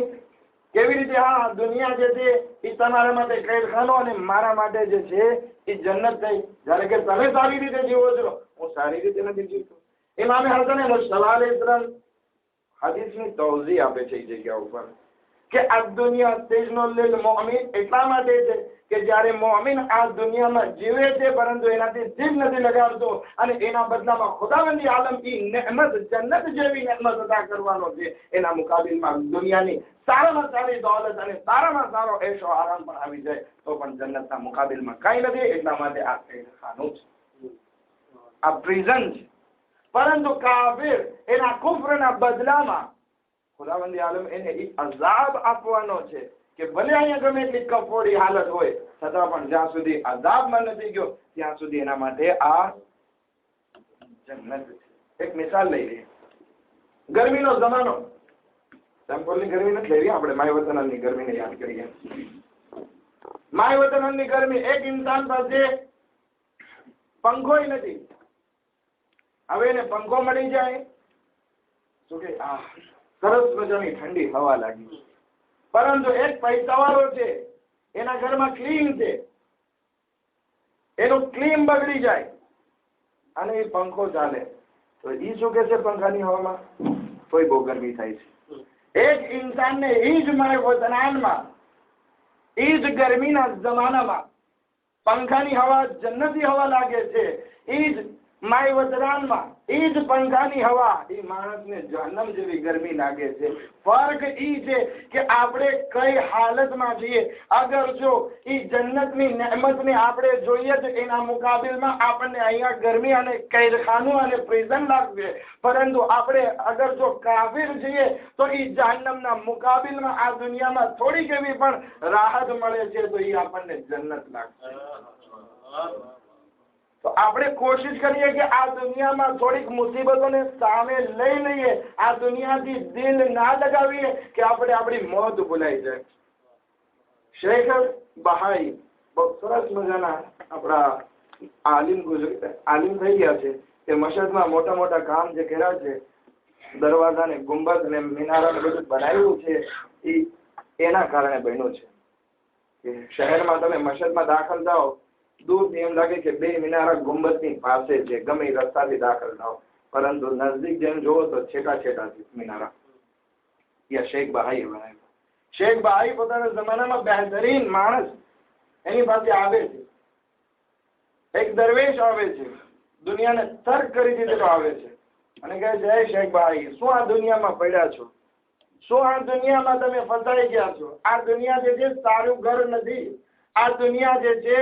કેવી રીતે? હા દુનિયા જે છે એ તમારા માટે કૈદખાનો અને મારા માટે જે છે એ જન્નત થઈ. જ્યારે કે તમે સારી રીતે જીવો છો, હું સારી રીતે નથી જીવતો. ઇમામ હસન મુશ્તબા અલૈહિસ્સલામ હદીસની તૌઝી આપે છે એ જગ્યા ઉપર કે આ દુનિયા તેજનો લીલ મોમિન એટલા માટે છે કે જ્યારે મોમિન આ દુનિયામાં જીવે છે પરંતુ એનાથી દિલ નથી લગાડતો અને એના બદલામાં ખુદાવંદી આલમ કી નહેમત જન્નત જેવી નહેમત અદા કરવાનો છે, એના મુકાબિલમાં દુનિયાની સારામાં સારી દોલત અને સારામાં સારો એશો આરામ પણ આવી જાય તો પણ જન્નતના મુકાબિલમાં કઈ નથી. એટલા માટે આ ખાનું છે, આ પ્રિઝન છે. પરંતુ કાફિર એના કુફરના બદલામાં ખુદાવંદી આલમ એને એક અઝાબ આપવાનો છે કે ભલે અહીંયા ગમે એટલી કફોડી હાલત હોય છતાં પણ જ્યાં સુધી અઝાબમાં નથી ગયો ત્યાં સુધી એના માટે આ જન્નત છે. એક મિસાલ લઈ લઈએ. ગરમીનો જમાનો, સેમ્પલની ગરમી નથી લેવી આપણે, માય વતનની ગરમીને યાદ કરીએ. માય વતનની ગરમી, એક ઇન્સાન પાસે પંખો નથી, હવે એને પંખો મળી જાય તો કે સરસ મજાની ઠંડી હવા લાગી, પરંતુ એક પૈસાવાળો છે એના ઘરમાં ક્લીન છે, એનું ક્લીન બગડી જાય અને એ પંખો ચાલે તો એ શું કે છે પંખાની હવામાં તોય બહુ ગરમી થાય છે. એક ઇન્સાનને એ જ માય વતનાનમાં એ જ ગરમીના જમાનામાં પંખાની હવા જન્નતી હવા લાગે છે, એ જ માય વતનાનમાં એ જ પંખાની હવા એ માણસને જહન્નમ જેવી ગરમી લાગે છે. ફર્ક ઈ છે કે આપણે કઈ હાલતમાં છીએ. અગર જો એ જન્નતની નહેમતને આપણે જોઈએ તો એના મુકાબિલમાં આપણને અહીંયા ગરમી અને કેદખાનું અને પ્રિઝન લાગશે, પરંતુ આપણે અગર જો કાફિર છીએ તો એ જહન્નમના મુકાબિલમાં આ દુનિયામાં થોડીક એવી પણ રાહત મળે છે તો એ આપણને જન્નત લાગશે. તો આપણે કોશિશ કરીએ કે આ દુનિયામાં થોડીક મુસીબતોને સામે લઈ લઈએ, આ દુનિયાથી દિલ ના લગાવીએ કે આપણે આપણી મોત ભૂલાઈ જાય. શેખ બહાઈ બહુ સરસ મજાના આપણા આલિમ થઈ ગયા છે કે મસ્જિદમાં મોટા મોટા કામ જે કર્યા છે, દરવાજા ને ગુંબદ ને મિનારા ને બધું બનાવ્યું છે એ એના કારણે બન્યું છે. કે શહેરમાં તમે મસ્જિદમાં દાખલ થાઓ દૂરથી એમ લાગે કે બે મિનારા ગુંબદની પાસે છે, ગમે એ રસ્તાથી દાખલ થાવ, પરંતુ નજદીક જેમ જોવો તો છેટા છેટા મિનારા. યા શેખ બહાઈ બનાવ્યું. શેખ બહાઈ પોતાના જમાનામાં બહેતરીન માણસ એની પાસે આવે છે, એક દરવેશ આવે છે, દુનિયાને તર્ક કરી દીધેલો આવે છે અને કહે છે, હે શેખ બહાઈ, શું આ દુનિયામાં પડ્યા છો? શું આ દુનિયામાં તમે ફસાઈ ગયા છો? આ દુનિયા જે છે સારું ઘર નથી. આ દુનિયા જે છે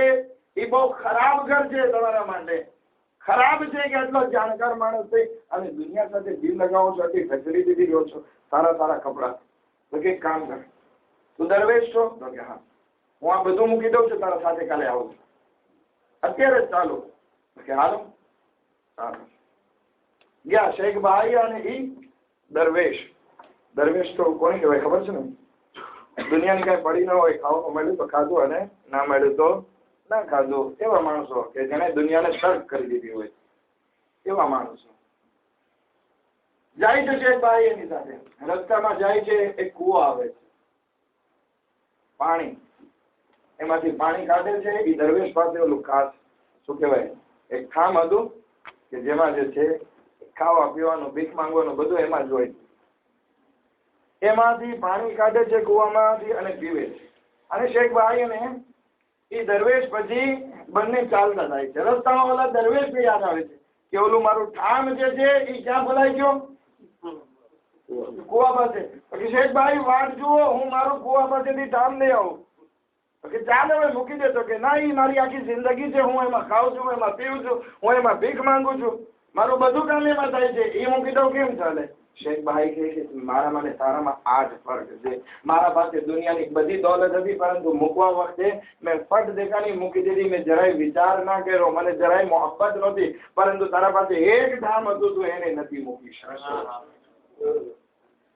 એ બહુ ખરાબ ઘર છે તમારા માટે. ખરાબ છે કે એટલો જાણકાર માણસ છે અને દુનિયા સાથે દિલ લગાવો છો, એટલી ફેસિલિટી રહ્યો છો, સારા સારા કપડા, તો કે કામ કર, તું દરવેશ છો? તો કે હા, હું આ બધું મૂકી દઉં છું, તારા સાથે કાલે આવું છું, અત્યારે જ ચાલો. તો કે હાલો ચાલો. ગયા શેખ બહાઈ અને ઈ દરવેશ. દરવેશ તો કોને કહેવાય ખબર છે ને? દુનિયાની કઈ પડી ન હોય, ખાવાનું મળ્યું તો ખાધું અને ના મળ્યું તો ના ખાધું, એવા માણસો કે જેને દુનિયાને તર્ક કરી દીધી હોય, એવા માણસો. જાય છે શેખ બહાઈ એની સાથે, રસ્તામાં જાય છે, એક કૂવો આવે છે, પાણી, એમાંથી પાણી કાઢે છે. એ દરવેશ પાસે ઓલું ખાસ શું કહેવાય એક ખામ હતું કે જેમાં જે છે ખાવા પીવાનું ભીખ માંગવાનું બધું એમાં જ હોય. એમાંથી પાણી કાઢે છે કૂવામાંથી અને પીવે છે. અને શેખ બહાઈ અને એ દરવેશ પછી બંને ચાલતા થાય છે. રસ્તામાં ઓલા દરવેશ ને યાદ આવે છે કે ઓલું મારું ઠામ જે છે એ ક્યાં ભૂલાઈ ગયો? કુવા પાસે. પછી શેખ બહાઈ વાટ જુઓ, હું મારું કુવા પાસેથી ઠામ લઈ આવું. કે ચાલ હવે મૂકી દેતો કે ના, એ મારી આખી જિંદગી છે, હું એમાં ખાઉં છું, એમાં પીવું છું, હું એમાં ભીખ માંગુ છું, મારું બધું કામ એમાં થાય છે, એ મૂકી દઉં કેમ ચાલે? શેખ બહાઈ કહે કે મારા મને તારામાં આ જ ફર્ક છે. મારા પાસે દુનિયાની બધી દોલત હતી, પરંતુ મૂકવા વખતે મેં ફટ દેખાની મૂકી દીધી. મેં જરાય વિચાર ના કર્યો, મને જરાય મોહબ્બત નહોતી, પરંતુ તારા પાસે એક ધામ હતું, તું એને નથી મૂકી શકતો.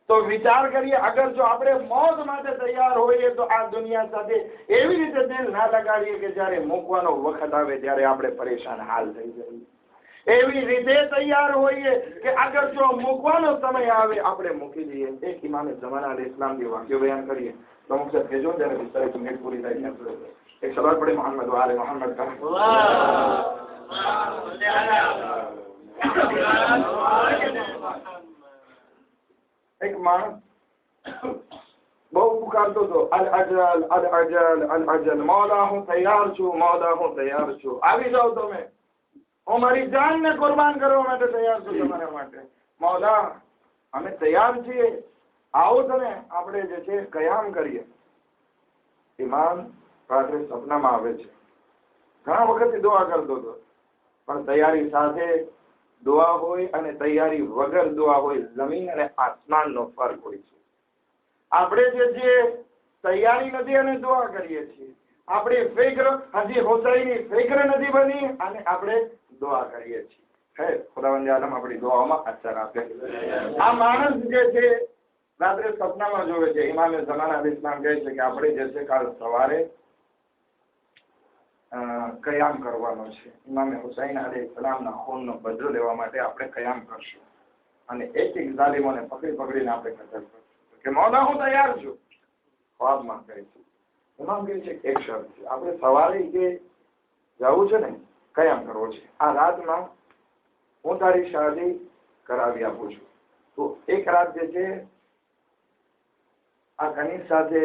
તો વિચાર કરીએ, અગર જો આપણે મોત માટે તૈયાર હોઈએ તો આ દુનિયા સાથે એવી રીતે દિલ ના લગાડીએ કે જ્યારે મૂકવાનો વખત આવે ત્યારે આપણે પરેશાન હાલ થઈ જઈએ. એવી રીતે તૈયાર હોઈએ કે અગર જો મૂકવાનો સમય આવે આપણે મૂકી દઈએ. એક ઇમામે ઝમાના અલ ઇસ્લામથી વાક્ય બયાન કરીએ તો અમુક સાહેબ કહેજો ત્યારે વિસ્તારિત મિનિટ પૂરી થાય ત્યાં એક સવાલ પડે મોહમ્મદ વાલે મોહમ્મદ કા એક માણસ બહુ પુકારતો હતો, અલ અજલ અલ અજલ અલ અજલ, મૌલા હું તૈયાર છું, મૌલા હું તૈયાર છું, આવી જાઓ તમે, હું મારી જાનને કુરબાન કરવા માટે તૈયાર છું તમારા માટે. મૌલા અમે તૈયાર છીએ, આવો તમે, આપણે જે છે કયામ કરીએ. ઇમામ રાત્રે સપનામાં આવે છે, ઘણા વખતથી દુઆ કરતો હતો, પણ તૈયારી સાથે દુઆ હોય અને તૈયારી વગર દુઆ હોય, જમીન અને આસમાનનો ફરક હોય છે. આપણે જે છે તૈયારી નથી અને દુઆ કરીએ છીએ, આપણી ફિક્ર હજી હુસૈની ફિક્ર નથી બની અને આપણે દુઆ કરીએ છીએ. હે ખુદાવંદ આલમ આપણી દુઆઓમાં અસર આપે. આ માણસ જે છે રાત્રે સપનામાં જોવે છે, ઇમામે ઝમાના અલ ઇસ્લામ કહે છે કે આપણે જે છે કાલ સવારે કયામ કરવાનો છે. ઇમામે હુસૈન અલૈહિસ્સલામના ખૂનનો બદલો લેવા માટે આપણે કયામ કરશું અને એક એક ઝાલિમોને પકડીને આપણે કતલ કરશું. કે મૌલા હું તૈયાર છું, ખ્વાબમાં કહીશું. ઇમામ કહે છે એક શરત છે, આપણે સવારે કે જવું છે ને, કયામ કરવો છે, આ રાતમાં હું તારી શાદી કરાવી આપું છું, તો એક રાત જે છે આ કનીઝ સાથે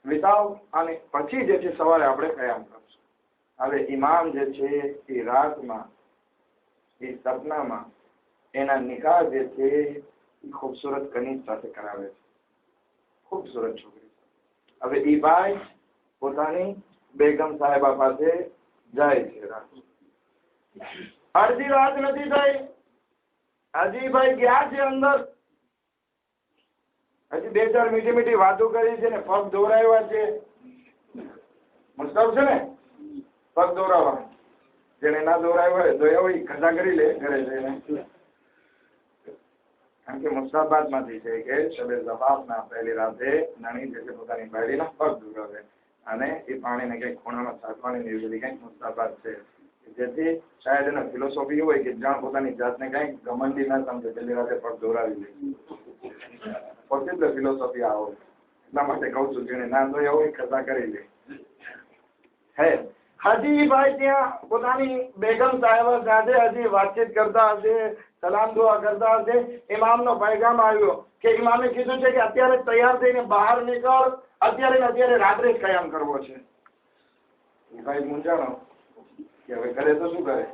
વિતાવ અને પછી જે છે સવારે આપણે કયામ કરશું. હવે ઇમામ જે છે એ રાતમાં એ સપનામાં એના નિકાહ જે છે એ ખૂબસૂરત કનીઝ સાથે કરાવે છે, ખૂબસૂરત છોકરી. હવે એ ભાઈ પોતાની બેગમ સાહેબા પાસે જાય છે. અડધી રાત નથી થઈ, હજી ભાઈ ગયા છે અંદર, હજી 2-4 મીઠી મીઠી વાતો કરી છે ને પગ દોરાવ્યા છે. મુસ્તફ છે ને પગ દોરાવા, જેને ના દોરાવ્યા હોય ખજા કરી લે ઘરે જઈને. કારણ કે મુસ્તાબાદ માંથી છે કે શબે ઝફાફના પહેલી રાતે નાની જે પોતાની બહેરીના પગ દોરાવે અને એ પાણીને કંઈક ખૂણામાં સાચવાની નિર્દેલી કંઈક મુસ્તાબાદ છે, જેથી શાયદ એને ફિલોસોફી હોય કે જ્યાં પોતાની જાતને કંઈક ઘમંડી ના સમજે, પહેલી રાતે પગ દોરાવી લે. પોતે ફિલોસોફી આવો, એટલા માટે કહું છું જેને ના જોયા હોય ખજા કરી લે. હે હજી ભાઈ ત્યાં પોતાની બેગમ સાહેબા સાથે હજી વાતચીત કરતા હશે, સલામ દુઆ કરતા હશે. ઇમામનો પૈગામ આવ્યો કે ઇમામે કીધું છે કે અત્યારે તૈયાર થઈને બહાર નીકળ, અત્યારે રાત્રે જ કયામ કરવો છે. ભાઈ મૂંઝાણો કે હવે કરે તો શું કરે.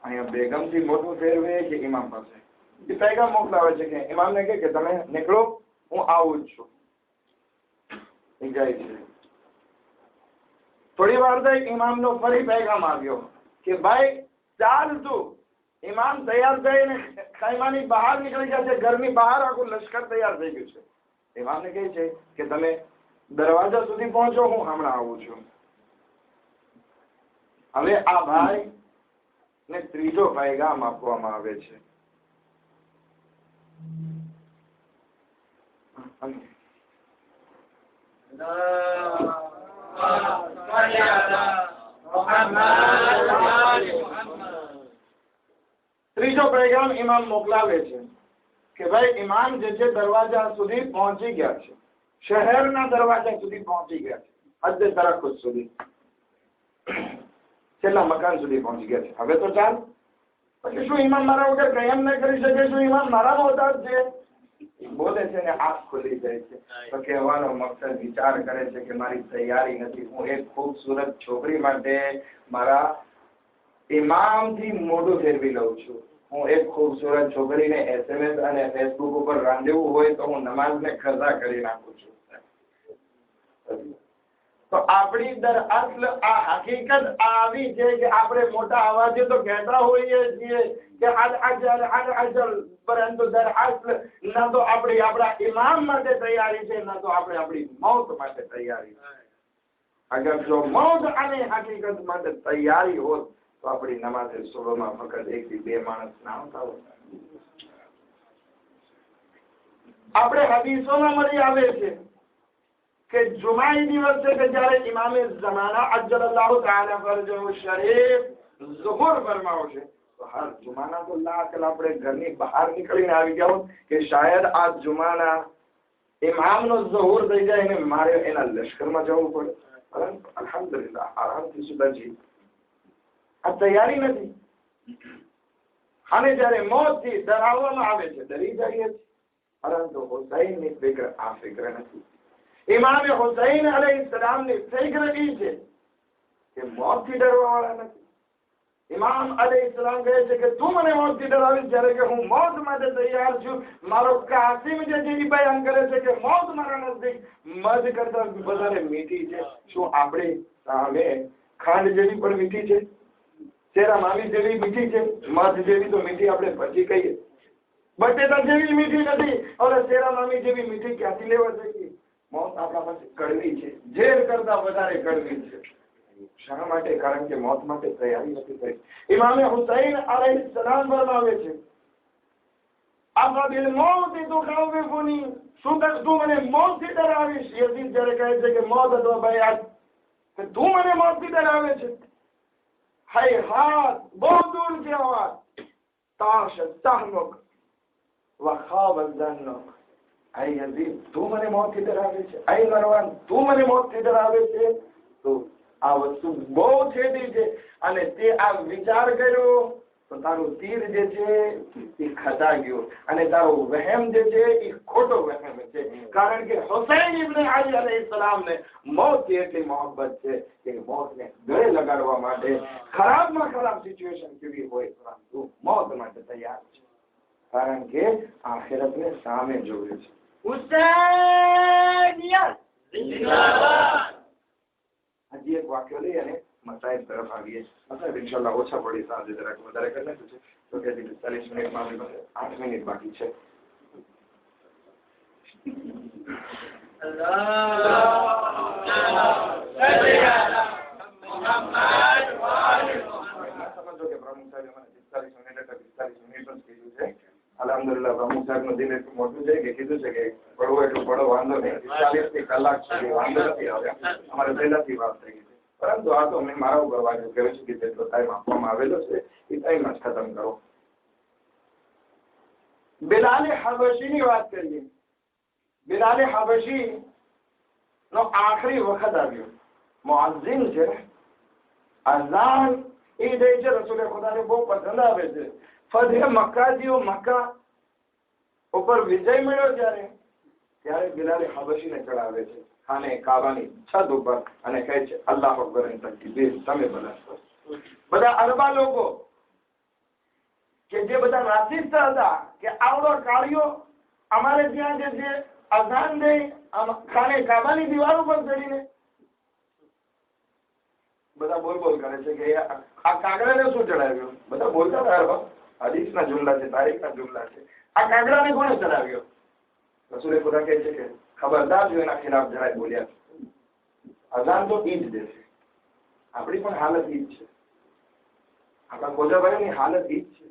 અહીંયા બેગમ થી મોટું ફેરવે કે ઇમામ પાસે એ પૈગામ મોકલાવે છે કે ઇમામને કે તમે નીકળો, હું આવું જ છું. એ જાય છે. થોડી વાર થઈ ઇમામનો ફરી પૈગામ આવ્યો કે ભાઈ ચાલ તું. ઇમામ તૈયાર થઈને ખૈમાની બહાર નીકળી ગયા છે, ઘરની બહાર આખું લશ્કર તૈયાર થઈ ગયું છે. ઇમામને કહે છે કે તમે દરવાજા સુધી પહોંચો, હું હમણાં આવું છું. હવે આ ભાઈ ને ત્રીજો પૈગામ આપવામાં આવે છે. ત્રીજો પૈગામ ઇમામ મોકલાવે છે કે ભાઈ ઇમામ જે છે દરવાજા સુધી પહોંચી ગયા છે, શહેરના દરવાજા સુધી પહોંચી ગયા છે, હદ તરક્કુસ સુધી, છેલ્લા મકાન સુધી પહોંચી ગયા છે. હવે તો ચાલ, પછી શું ઇમામ મારા વગર કયામ ન કરી શકે? શું ઇમામ મારા મોહતાજ છે? બોલે છે ને આંખ ખુલી જાય છે. તો કહેવાનો મકસદ વિચાર કરે છે કે મારી તૈયારી નથી, હું એક ખૂબસૂરત છોકરી માટે મારા ઇમામથી મોઢું ફેરવી લઉં છું. હું એક ખૂબસૂરત છોકરીને SMS અને ફેસબુક ઉપર રાંધેવું હોય તો હું નમાઝને ખઝા કરી નાખું છું. તો આપણી દરઅસલ આ હકીકત આવી છે કે આપણે મોટા અવાજે તો કહેતા હોઈએ છીએ કે અલ અજલ, પરંતુ દરઅસલ ના તો આપણા ઇમામ માટે તૈયારી છે, ના તો આપણે આપણી મૌત માટે તૈયારી છે. અગર જો મૌત અને હકીકત માટે તૈયારી હોત તો આપણી નમાઝે સુબહમાં ફક્ત 1 થી 2 માણસ ના આવતા હોત. આપણે હદીસોમાં મળી આવે છે કે જુમાઈ દિવસ છે કે જ્યારે ઇમામે ઝમાના અજ્જલલ્લાહુ તઆલા ફરજહુ શરીફ ઝુહુર ફરમાવશે, તો હર જુમાના તો લાખ આપણે ઘરની બહાર નીકળીને આવી ગયા હોત કે શાયદ આ જુમાના ઇમામનો ઝુહુર થઈ જાય અને મારે એના લશ્કરમાં જવું પડે. પરંતુ અલ્હમ્દુલિલ્લાહ આરામથી સુધાજી આ તૈયારી નથી. અને જ્યારે મોતથી ડરાવવામાં આવે છે, ડરી જઈએ છીએ. પરંતુ હુસૈનની ફિક્ર આ ફિક્ર નથી. ઇમામ હુસૈન અલૈહિસ્સલામની ફિક્ર એ છે કે મોતથી ડરવા વાળા નથી. ઇમામ અલૈહિસ્સલામ કહે છે કે તું મને મોતથી ડરાવીશ, જ્યારે કે હું મોત માટે તૈયાર છું. મારો કાસિમ જે બયાન કરે છે કે મોત મારા નજદીક મધ કરતા વધારે મીઠી છે. શું આપણી સામે ખાંડ જેવી પણ મીઠી છે? શેરા માવી જેવી મીઠી છે? મધ જેવી તો મીઠી આપણે પછી કહીએ. બટેટા જેવી મીઠી નથી, અને શેરા માવી જેવી મીઠી ક્યાંથી લેવા જોઈએ? મોત આપણા પાસે કડવી છે, ઝેર કરતા વધારે કડવી છે. શા માટે? કારણ કે મોત માટે તૈયારી નથી કરી. ઇમામ હુસૈન અલૈહિસ્સલામ ફરમાવે છે, અફબિલ મૌત તુખાવિફુની, શું તું મને મોતથી ડરાવીશ? યઝીદ જ્યારે કહે છે કે મોત અથવા બયાત, કે તું મને મોતથી ડરાવે છે. hayhat, બહુ દૂર છે વાત. તાશ સહમુક વખાબ ઝન્નુક. હે યઝીદ, તું મને મોતથી ડરાવે છે. હે મરવાન, તું મને મોતથી ડરાવે છે. તો આ વસ્તુ બહુ છેટી છે, અને તે આ વિચાર કર્યો તો તારું તીર જે છે એ ખતા ગયું, અને તારો વહેમ જે છે એ ખોટો વહેમ છે. કારણ કે હુસૈન ઇબ્ન અલી અલૈહિસ્સલામને મોતથી એટલી મોહબ્બત છે કે મોતને ગળે લગાડવા માટે ખરાબમાં ખરાબ સિચ્યુએશન કેવી હોય પરંતુ મોત માટે તૈયાર છે. કારણ કે આખિરતને સામે જોવે છે. હુસૈનિયત જિંદાબાદ. હજી એક વાક્ય લઈ અને મસાઈલ તરફ આવીએ. મસાઈલ ઇન્શાલ્લાહ ઓછા પડી, સાંજે જરાક વધારે કરી નાખ્યું છે. તો કે 40 મિનિટમાં આપણી પાસે 8 મિનિટ બાકી છે. સમજો કે પ્રમુખ સાહેબ મને 45 મિનિટ એટલે 45 મિનિટ જ કીધું છે. અલ્હમ્દુલિલ્લાહ પ્રમુખ સાહેબ નું દિલ એટલું મોટું છે કે કીધું છે કે પડવો એટલું પડો, વાંધો નહીં. 45 કલાક સુધી વાંધો નથી આવ્યા. અમારે પહેલાથી વાત થઈ ગઈ છે. પરંતુ આ તો મેં મારા ઉપર વાંચો કર્યો છે કે જેટલો ટાઈમ આપવામાં આવેલો છે એ ટાઈમ જ ખતમ કરો. બિલાલ હબશીની વાત કરીએ. બિલાલ હબશી નો આખરી વખત આવ્યો. મુઅઝ્ઝિન છે ને, અઝાન એ દે છે, રસૂલ ખુદાને બહુ પસંદ આવે છે. ફતહ મક્કા થયો, મક્કા ઉપર વિજય મળ્યો ત્યારે બિલાલ હબશીને ચડાવે છે ખાને કાબાની છત ઉપર અને કહે છે અલ્લાહ અકબર ની તકબીર, તમે બધા અરબા લોકો કે જે બધા નાસિસ્ત હતા કે આવડો કાળિયો અમારે ત્યાં જે અઝાન દે ખાને કાબાની દિવાલ ઉપર ચડીને બધા બોલ કરે છે કે આ કાગડાને શું ચડાવ્યો? બધા બોલતા હતા અરબા. હદીસના જુમલા છે, તારીખના જુમલા છે. આ કાગડાને કોણે ચડાવ્યો? રસૂલે ખુદા કહે છે કે ખબરદાર જો એના ખિલાફ જરાય બોલ્યા. અઝાન તો ઈ જ દે છે. આપણી પણ હાલત ઈ જ છે. આપણા ખોજાભાઈની હાલત ઈ જ છે.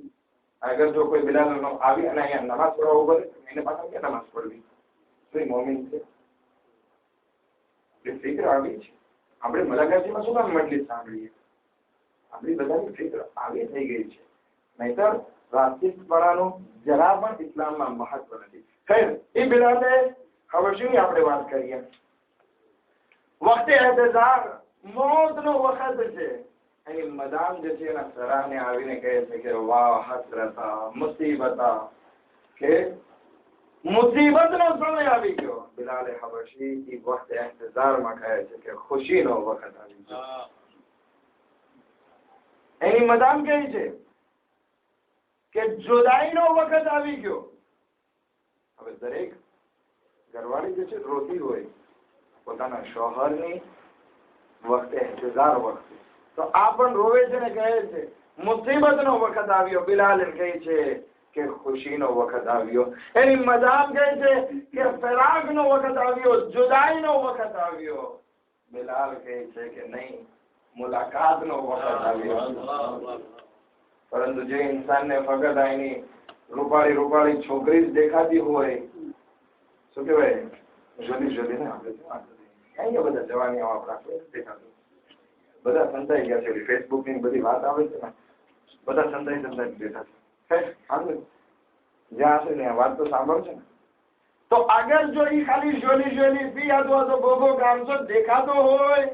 અગર જો કોઈ બિલાલ આવી અને અહીંયા નમાઝ પઢવા ઉભો રહે એને પાછા ક્યાં નમાઝ પઢવી? તો એ મોમિન છે. એ ફિક્ર આવી છે. આપણે મલાકાતીમાં શું કામ મજલિસ સાંભળીએ? આપણી બધાની ફિક્ર આવી થઈ ગઈ છે. નહીતર રાષ્ટ્રીયપણાનું જરા પણ ઇસ્લામમાં મહત્વ નથી. ખૈર, એ બિલાલે હબશીની આપણે વાત કરીએ. વખતે એહતજાર, મોતનો વખત છે. એની મદાન જે છે એના સરાહને આવીને કહે છે કે વાહ હસરતા મુસીબતા, કે મુસીબતનો સમય આવી ગયો. બિલાલે હબશી એ વખતે એહતજારમાં કહે છે કે ખુશીનો વખત આવી ગયો. એની મદાન કહી છે કે જુદાઈનો વખત આવી ગયો. હવે દરેક ઘરવાળી જે છે રોતી હોય પોતાના શોહરની વખતે ઇંતજાર વખતે, તો આ પણ રોવે છે ને કહે છે મુસીબતનો વખત આવ્યો. બિલાલ કહે છે કે ખુશીનો વખત આવ્યો. એની મજાક કહે છે કે ફરાગનો વખત આવ્યો, જુદાઈનો વખત આવ્યો. બિલાલ કહે છે કે નહીં, મુલાકાતનો વખત આવ્યો. પરંતુ જે ઇન્સાનને ફગત આની રૂપાળી છોકરી જ દેખાતી હોય, શું કહેવાય, જોઈને આપણે અહીંયા બધા જવાની આપણા દેખાતું, બધા સંતાઈ ગયા છે. ફેસબુક ની બધી વાત આવે છે ને, બધા સંતાઈ બેઠા છે. જ્યાં હશે ને વાત તો સાંભળશે ને. તો આગળ જો એ ખાલી જોલી પી અથવા તો બોબો ગામસો દેખાતો હોય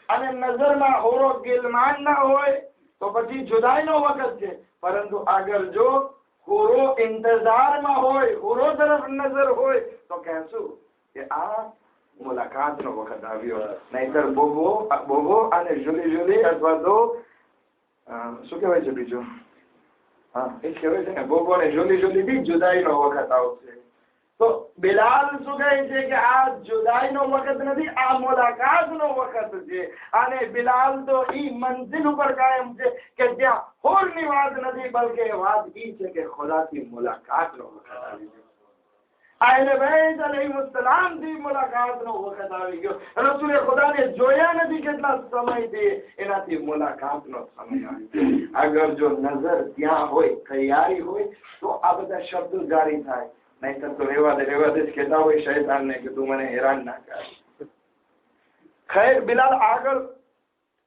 અને નજરમાં હોરો ગિલમાન ના હોય તો પછી જુદાઈનો વખત છે. પરંતુ આગળ જો હુરો ઇંતજારમાં હોય, હુરો તરફ નજર હોય તો કહેશું કે આ મુલાકાતનો વખત આવ્યો. નહીતર બોબો અને જુલી અથવા તો શું કહેવાય છે બીજું, હા એ કહેવાય છે ને, બોબો અને જુલી બી જુદાઈનો વખત આવશે. તો બિલાલ શું કહે છે કે આ જુદાઈનો વખત નથી, આ મુલાકાતનો વખત છે. અને બિલાલ તો ઈ મંજિલ ઉપર કાયમ છે કે જ્યાં હોરની વાત નથી, બલકે વાત ઈ છે કે ખુદાથી મુલાકાતનો વખત આવી ગયો. અહેલે બેત અલૈહિસ્સલામથી મુલાકાતનો વખત આવી ગયો. રસૂલે ખુદાને જોયા નથી કેટલા સમયથી, એનાથી મુલાકાતનો સમય આવી ગયો. અગર જો નજર ત્યાં હોય, તૈયારી હોય તો આ બધા શબ્દો જારી થાય. નહીં તો રેવા દે જ કહેતા હોય શૈતાનને કે તું મને હેરાન ના કર. ખૈર, બિલાલ આગળ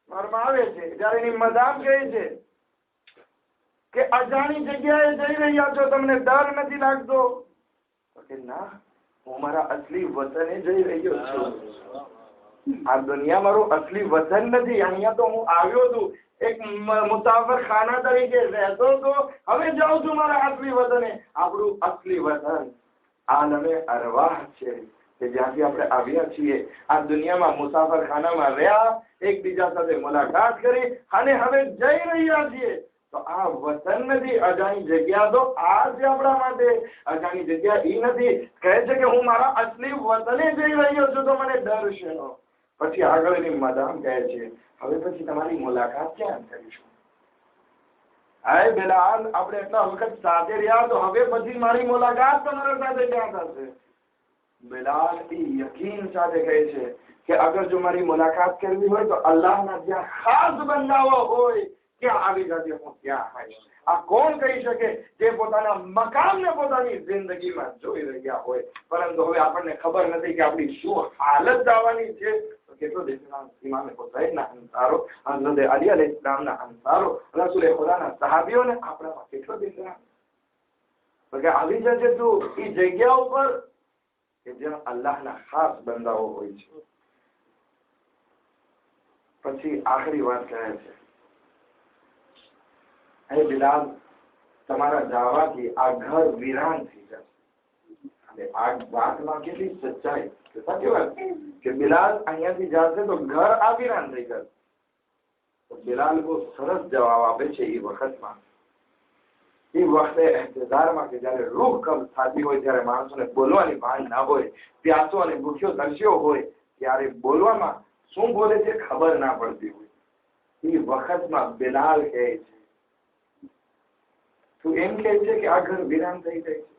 ફરમાવે છે જ્યારે એની મદામ કહે છે કે અજાણી જગ્યાએ જઈ રહ્યા છો, તમને ડર નથી લાગતો? કે ના, હું મારા અસલી વતને જઈ રહ્યો છું. આ દુનિયા મારું અસલી વતન નથી. અહીંયા તો હું આવ્યો છું એક મુસાફર ખાના તરીકે રહેતો તો, હવે જાઉં છું મારા અસલી વતને. આપણું અસલી વતન આલમે અરવાહ છે કે જ્યાંથી આપણે આવ્યા છીએ. આ દુનિયામાં મુસાફર ખાનામાં રહ્યા, એકબીજા સાથે મુલાકાત કરી અને હવે જઈ રહ્યા છીએ. તો આ વતન નથી, અજાણી જગ્યા તો આ છે આપણા માટે. અજાણી જગ્યા ઈ નથી. કહે છે કે હું મારા અસલી વતને જઈ રહ્યો છું તો મને ડર છે. પછી આગળ એની મદામ કહે છે હવે પછી તમારી મુલાકાત ક્યાં કરીશું? હાય બિલાલ, આપણે એટલા વખત સાથે રહ્યા તો હવે પછી મારી મુલાકાત તમારા સાથે ક્યાં થશે? બિલાલ યકીન સાથે કહે છે કે અગર જો મારી મુલાકાત કરવી હોય તો અલ્લાહના જ્યાં ખાસ બંદાઓ હોય ત્યાં આવી જશે, હું ત્યાં આવીશ. આ કોણ કહી શકે જે પોતાના મકામને પોતાની જિંદગીમાં જોઈ રહ્યા હોય, પરંતુ હવે આપણને ખબર નથી કે આપણી શું હાલત આવવાની છે. કેટલો ઇમામ હુસૈનના અંસારો, હઝરત અલી અલૈહિસ્સલામના અંસારો, રસૂલે ખુદાના સહાબીઓને આપણામાં કેટલો દિલરામ કે આવી જશે તું એ જગ્યા ઉપર કે જ્યાં અલ્લાહના ખાસ બંદાઓ હોય છે. પછી આખરી વાત કહે છે, હે બિલાલ, તમારા જવાથી આ ઘર વિરાન થઈ જશે. અને આ વાતમાં કેટલી સચ્ચાઈ, સાચી વાત કે બિલાલ અહીંયાથી જશે તો ઘર આ વિરાન થઈ જશે. તો બિલાલ બહુ સરસ જવાબ આપે છે એ વખતમાં. એ વખતે ઇંતજારમાં કે જયારે રૂહ કબ થતી હોય, ત્યારે માણસોને બોલવાની ભાન ના હોય, પ્યાસો અને ભૂખ્યો તરસ્યો હોય, ત્યારે બોલવામાં શું બોલે છે ખબર ના પડતી હોય. એ વખતમાં બિલાલ કહે છે, તું એમ કહે છે કે આ ઘર વિરાન થઈ જાય છે?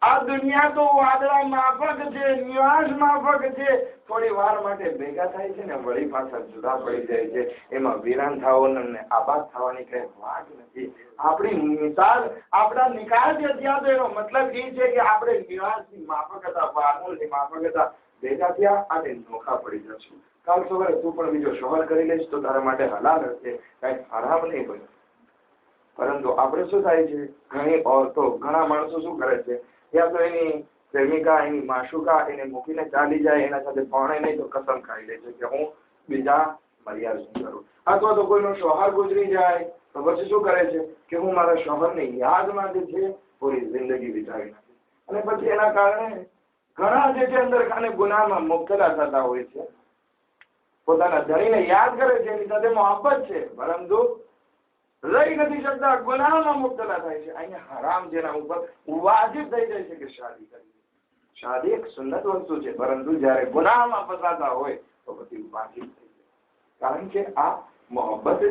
આ દુનિયા તો વાદળા માફક છે, નિવાસ માફક છે. થોડી વાર માટે ભેગા થાય છે ને વળી પાછા જુદા પડી જાય છે. એમાં વિરાન થવાની આબાદ થવાની કઈ વાત નથી. આપણી મિસાલ, આપણા નિકાલ જે થયા તો એનો મતલબ એ છે કે આપણે નિવાસની માફક હતા, વાદળની માફક હતા, ભેગા થયા અને નોખા પડી જશું. કાલ સવારે તું પણ બીજો શોહર કરી લઈશ તો તારા માટે હલાલ હશે, કઈ ખરાબ નહીં બને. પરંતુ આપણે શું થાય છે, ઘણી ઓરતો, ઘણા માણસો શું કરે છે, યા તો એની પ્રેમિકા, એની માશુકા એને મૂકીને ચાલી જાય, એના સાથે ભણે નહીં તો કસમ ખાઈ લે છે કે હું બીજા મર્યાદા કરું. અથવા તો કોઈનો શોહર ગુજરી જાય તો પછી શું કરે છે કે હું મારા શોહરની યાદમાં જે છે પૂરી જિંદગી વિતાવી નાખી. અને પછી એના કારણે ઘણા જે છે અંદર ખાને ગુનાહમાં મુબતલા થતા હોય છે. પોતાના ધણીને યાદ કરે છે, એની સાથે મોહબ્બત છે, પરંતુ રહી નથી શકતા, ગુનાહમાં મુબતલા થાય છે. અહીંયા હરામ જેના ઉપર વાજિબ થઈ જાય છે કે શાદી કરવી. શાદી એક સુન્નત વસ્તુ છે, પરંતુ જયારે ગુનાહમાં ફસાતા હોય તો પછી વાજિબ થઈ જાય. કારણ કે આ મોહબ્બત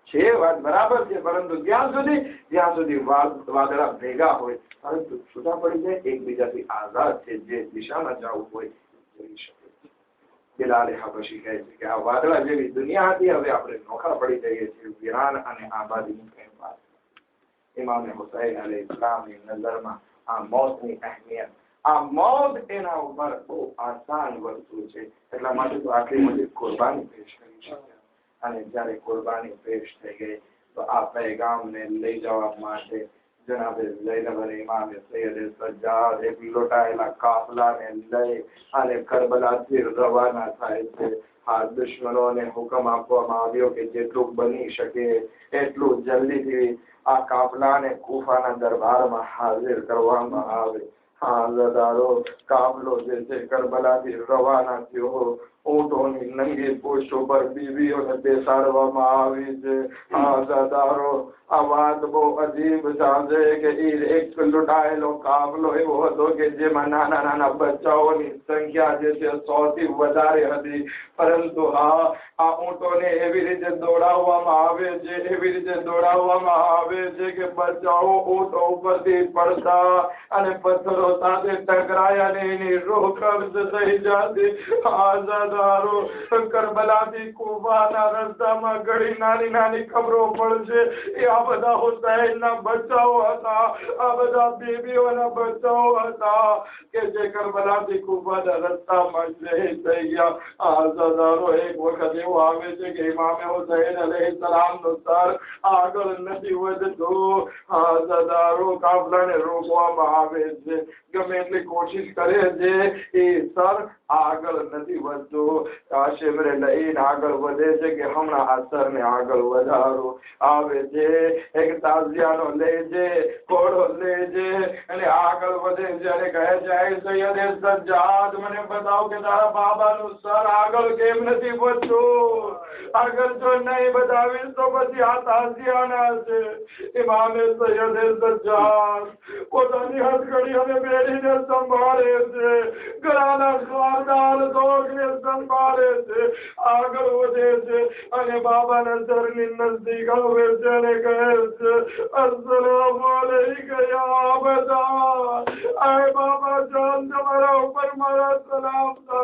છે, વાત બરાબર છે, પરંતુ જ્યાં સુધી વાદળા ભેગા હોય પરંતુ છૂટા પડી જાય, એકબીજાથી આઝાદ છે, જે દિશામાં જવું હોય જઈ શકે. બિલાલ હબશી કહે છે કે આ વાદળા જેવી દુનિયા હતી, હવે આપણે નોખા પડી જઈએ છીએ વિરાન અને આબાદીની કઈ વાત. ઇમામ હુસૈન અલૈહિસ્સલામની નજરમાં આ મોતની અહેમિયત, આ મોત એના ઉપર બહુ આસાન વસ્તુ છે. એટલા માટે તો આટલી મોટી કુરબાની પેશ કરી છે. અને જ્યારે કુરબાની પેશ થઈ ગઈ તો આ પૈગામને લઈ જવા માટે જનાબે ઝૈનબ અને ઇમામ સૈયદ સજ્જાદ એક લોટાયેલા કાફલાને લઈ અને કરબલાથી રવાના થાય છે. આ દુશ્મનોને હુકમ આપવામાં આવ્યો કે જેટલું બની શકે એટલું જલ્દીથી આ કાફલાને કુફાના દરબારમાં હાજર કરવામાં આવે. હાજરદારો કાફલો જે છે કરબલાથી રવાના થયો. ઊંટોની નંગી પોસ્ટો પર બીવીઓને બેસાડવામાં આવી છે. હાજરદારો આ વાત બહુ અજીબ છે કે એક લૂંટાયેલો કાફલો એવો હતો કે જેમાં નાના નાના બચ્ચાઓની સંખ્યા જે છે 100 થી વધારે હતી. પરંતુ આ ઊંટોને એવી રીતે દોડાવવામાં આવે છે, એવી રીતે દોડાવવામાં આવે છે કે બચ્ચાઓ ઊંટો ઉપરથી પડતા અને પથ્થરો સાથે ટકરાયા અને એની રૂહ કબ્જ થઈ જતી. આઝાદારો કરબલાથી કુફાના રસ્તામાં ઘણી નાની નાની ખબરો પડશે. આ બધા હુસૈનના બચ્ચાઓ હતા, આ બધા બીબીઓના બચ્ચાઓ હતા કે જે કરબલાથી કુફાના રસ્તામાં શહીદ થઈ ગયા. આઝાદારો એક વખત એવું આવે છે કે ઇમામ હુસૈન અલૈહિસ્સલામનો સર આગળ નથી વધતો. આઝાદારો કાફલાને રોકવામાં આવે છે, ગમે એટલી કોશિશ કરે છે, એ સર આગળ નથી વધતો. કાશિમને લઈને આગળ વધે છે કે હમણાં આ સરને આગળ વધારો. આવે છે એક તાઝિયાનો લે છે, ઘોડો લે છે અને આગળ વધે છે અને કહે છે સૈયદ સજ્જાદ મને બતાવો કે તારા બાબાનું સર આગળ કેમ નથી વધતું. આગળ જો નહીં બતાવીશ તો પછી આ તાઝિયાના છે. ઇમામે સૈયદ સજ્જાદ પોતાની હથકડી અને બેડીને સંભાળે છે, ગળાના ખારદાર દોગને સંભાળે છે, આગળ વધે છે અને બાબાના સરની નજદીક આવે છે અને કહે છે અસ્સલામુ અલૈકા યા અબદા. આય બાબા જાન તમારા ઉપર મારા સલામ છે.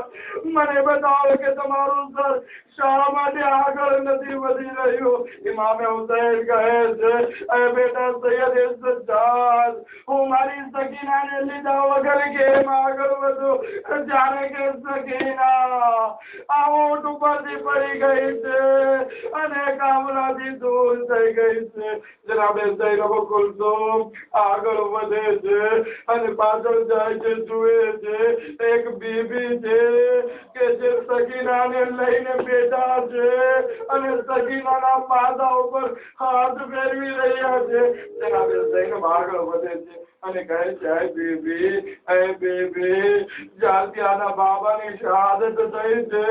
મને બતાવો કે તમારું સર શા માટે આગળ નથી વધી રહ્યું. ઇમામે હુસૈન કહે છે અરે બેટા સૈયદ સજ્જાદ હું મારી સકીનાને લીધા વગર કેમ આગળ વધુ. જાણે કે સકીના આ ઊંટ ઉપરથી પડી ગઈ છે અને કાફલાથી દૂર થઈ ગઈ છે. જનાબે ઝૈનબ કુલસુમ આગળ વધે છે અને પાછળ જાય છે, જુએ છે એક બીબી છે કે જે સકીનાને લઈને બેઠા છે અને સકીનાના માથા ઉપર હાથ ફેરવી રહ્યા છે. જનાબે ઝૈનબ આગળ વધે છે અને કહે છે એ બીબી જ્યારથી આના બાબાની શહાદત થઈ છે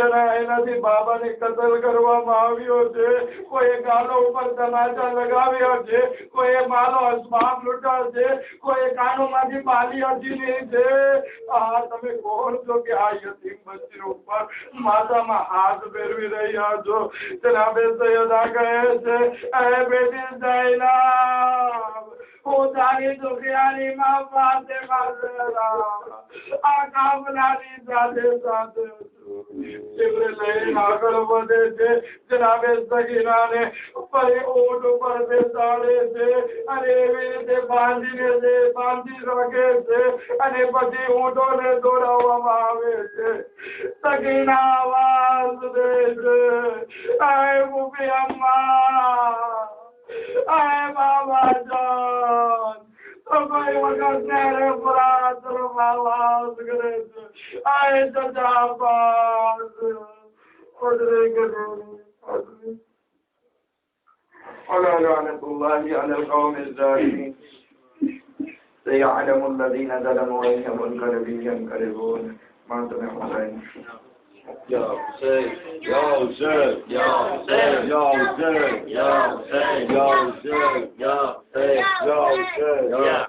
તેના એનાથી બાબાને કતલ કરવામાં આવ્યો છે. કોઈ ગાલો ઉપર તમાચા લગાવ્યા છે, કોઈ માલો અસબાબ લૂંટા છે, કોઈ કાનોમાંથી બાલી હજીની છે. આ તમે કોણ છો કે આ યતીમ બચ્ચી ઉપર માથામાં હાથ ફેરવી રહ્યા છો. જનાબે સૈયદા કહે છે એ બેટી ઝૈનબ હું તારી દુખિયાની માં ફાતિમા આ કાફલાની સાથે સાથે આગળ વધે છે. જનાબે સગીરાને ફરી ઊંટ ઉપર બેસાડે છે અને એવી રીતે બાંધી રાખે છે અને પછી ઊંટોને દોડાવવામાં આવે છે. સગીના આવાજ દે છે આય મુફી અમ્મા આય બાબા જાન. તો કોઈ વખત ત્યારે પુરા તરફ આવાજ કરે છે આય જજાબાદ ઓડરે ગરે ولا لعنة الله على القوم الظالمين سيعلم الذين ظلموا أي منقلب ينقلبون. ما سمع حسين Ya Hussein, Ya Hussein, Ya Hussein, Ya Hussein, Ya Hussein, Ya Hussein, Ya Hussein, Ya Hussein, Ya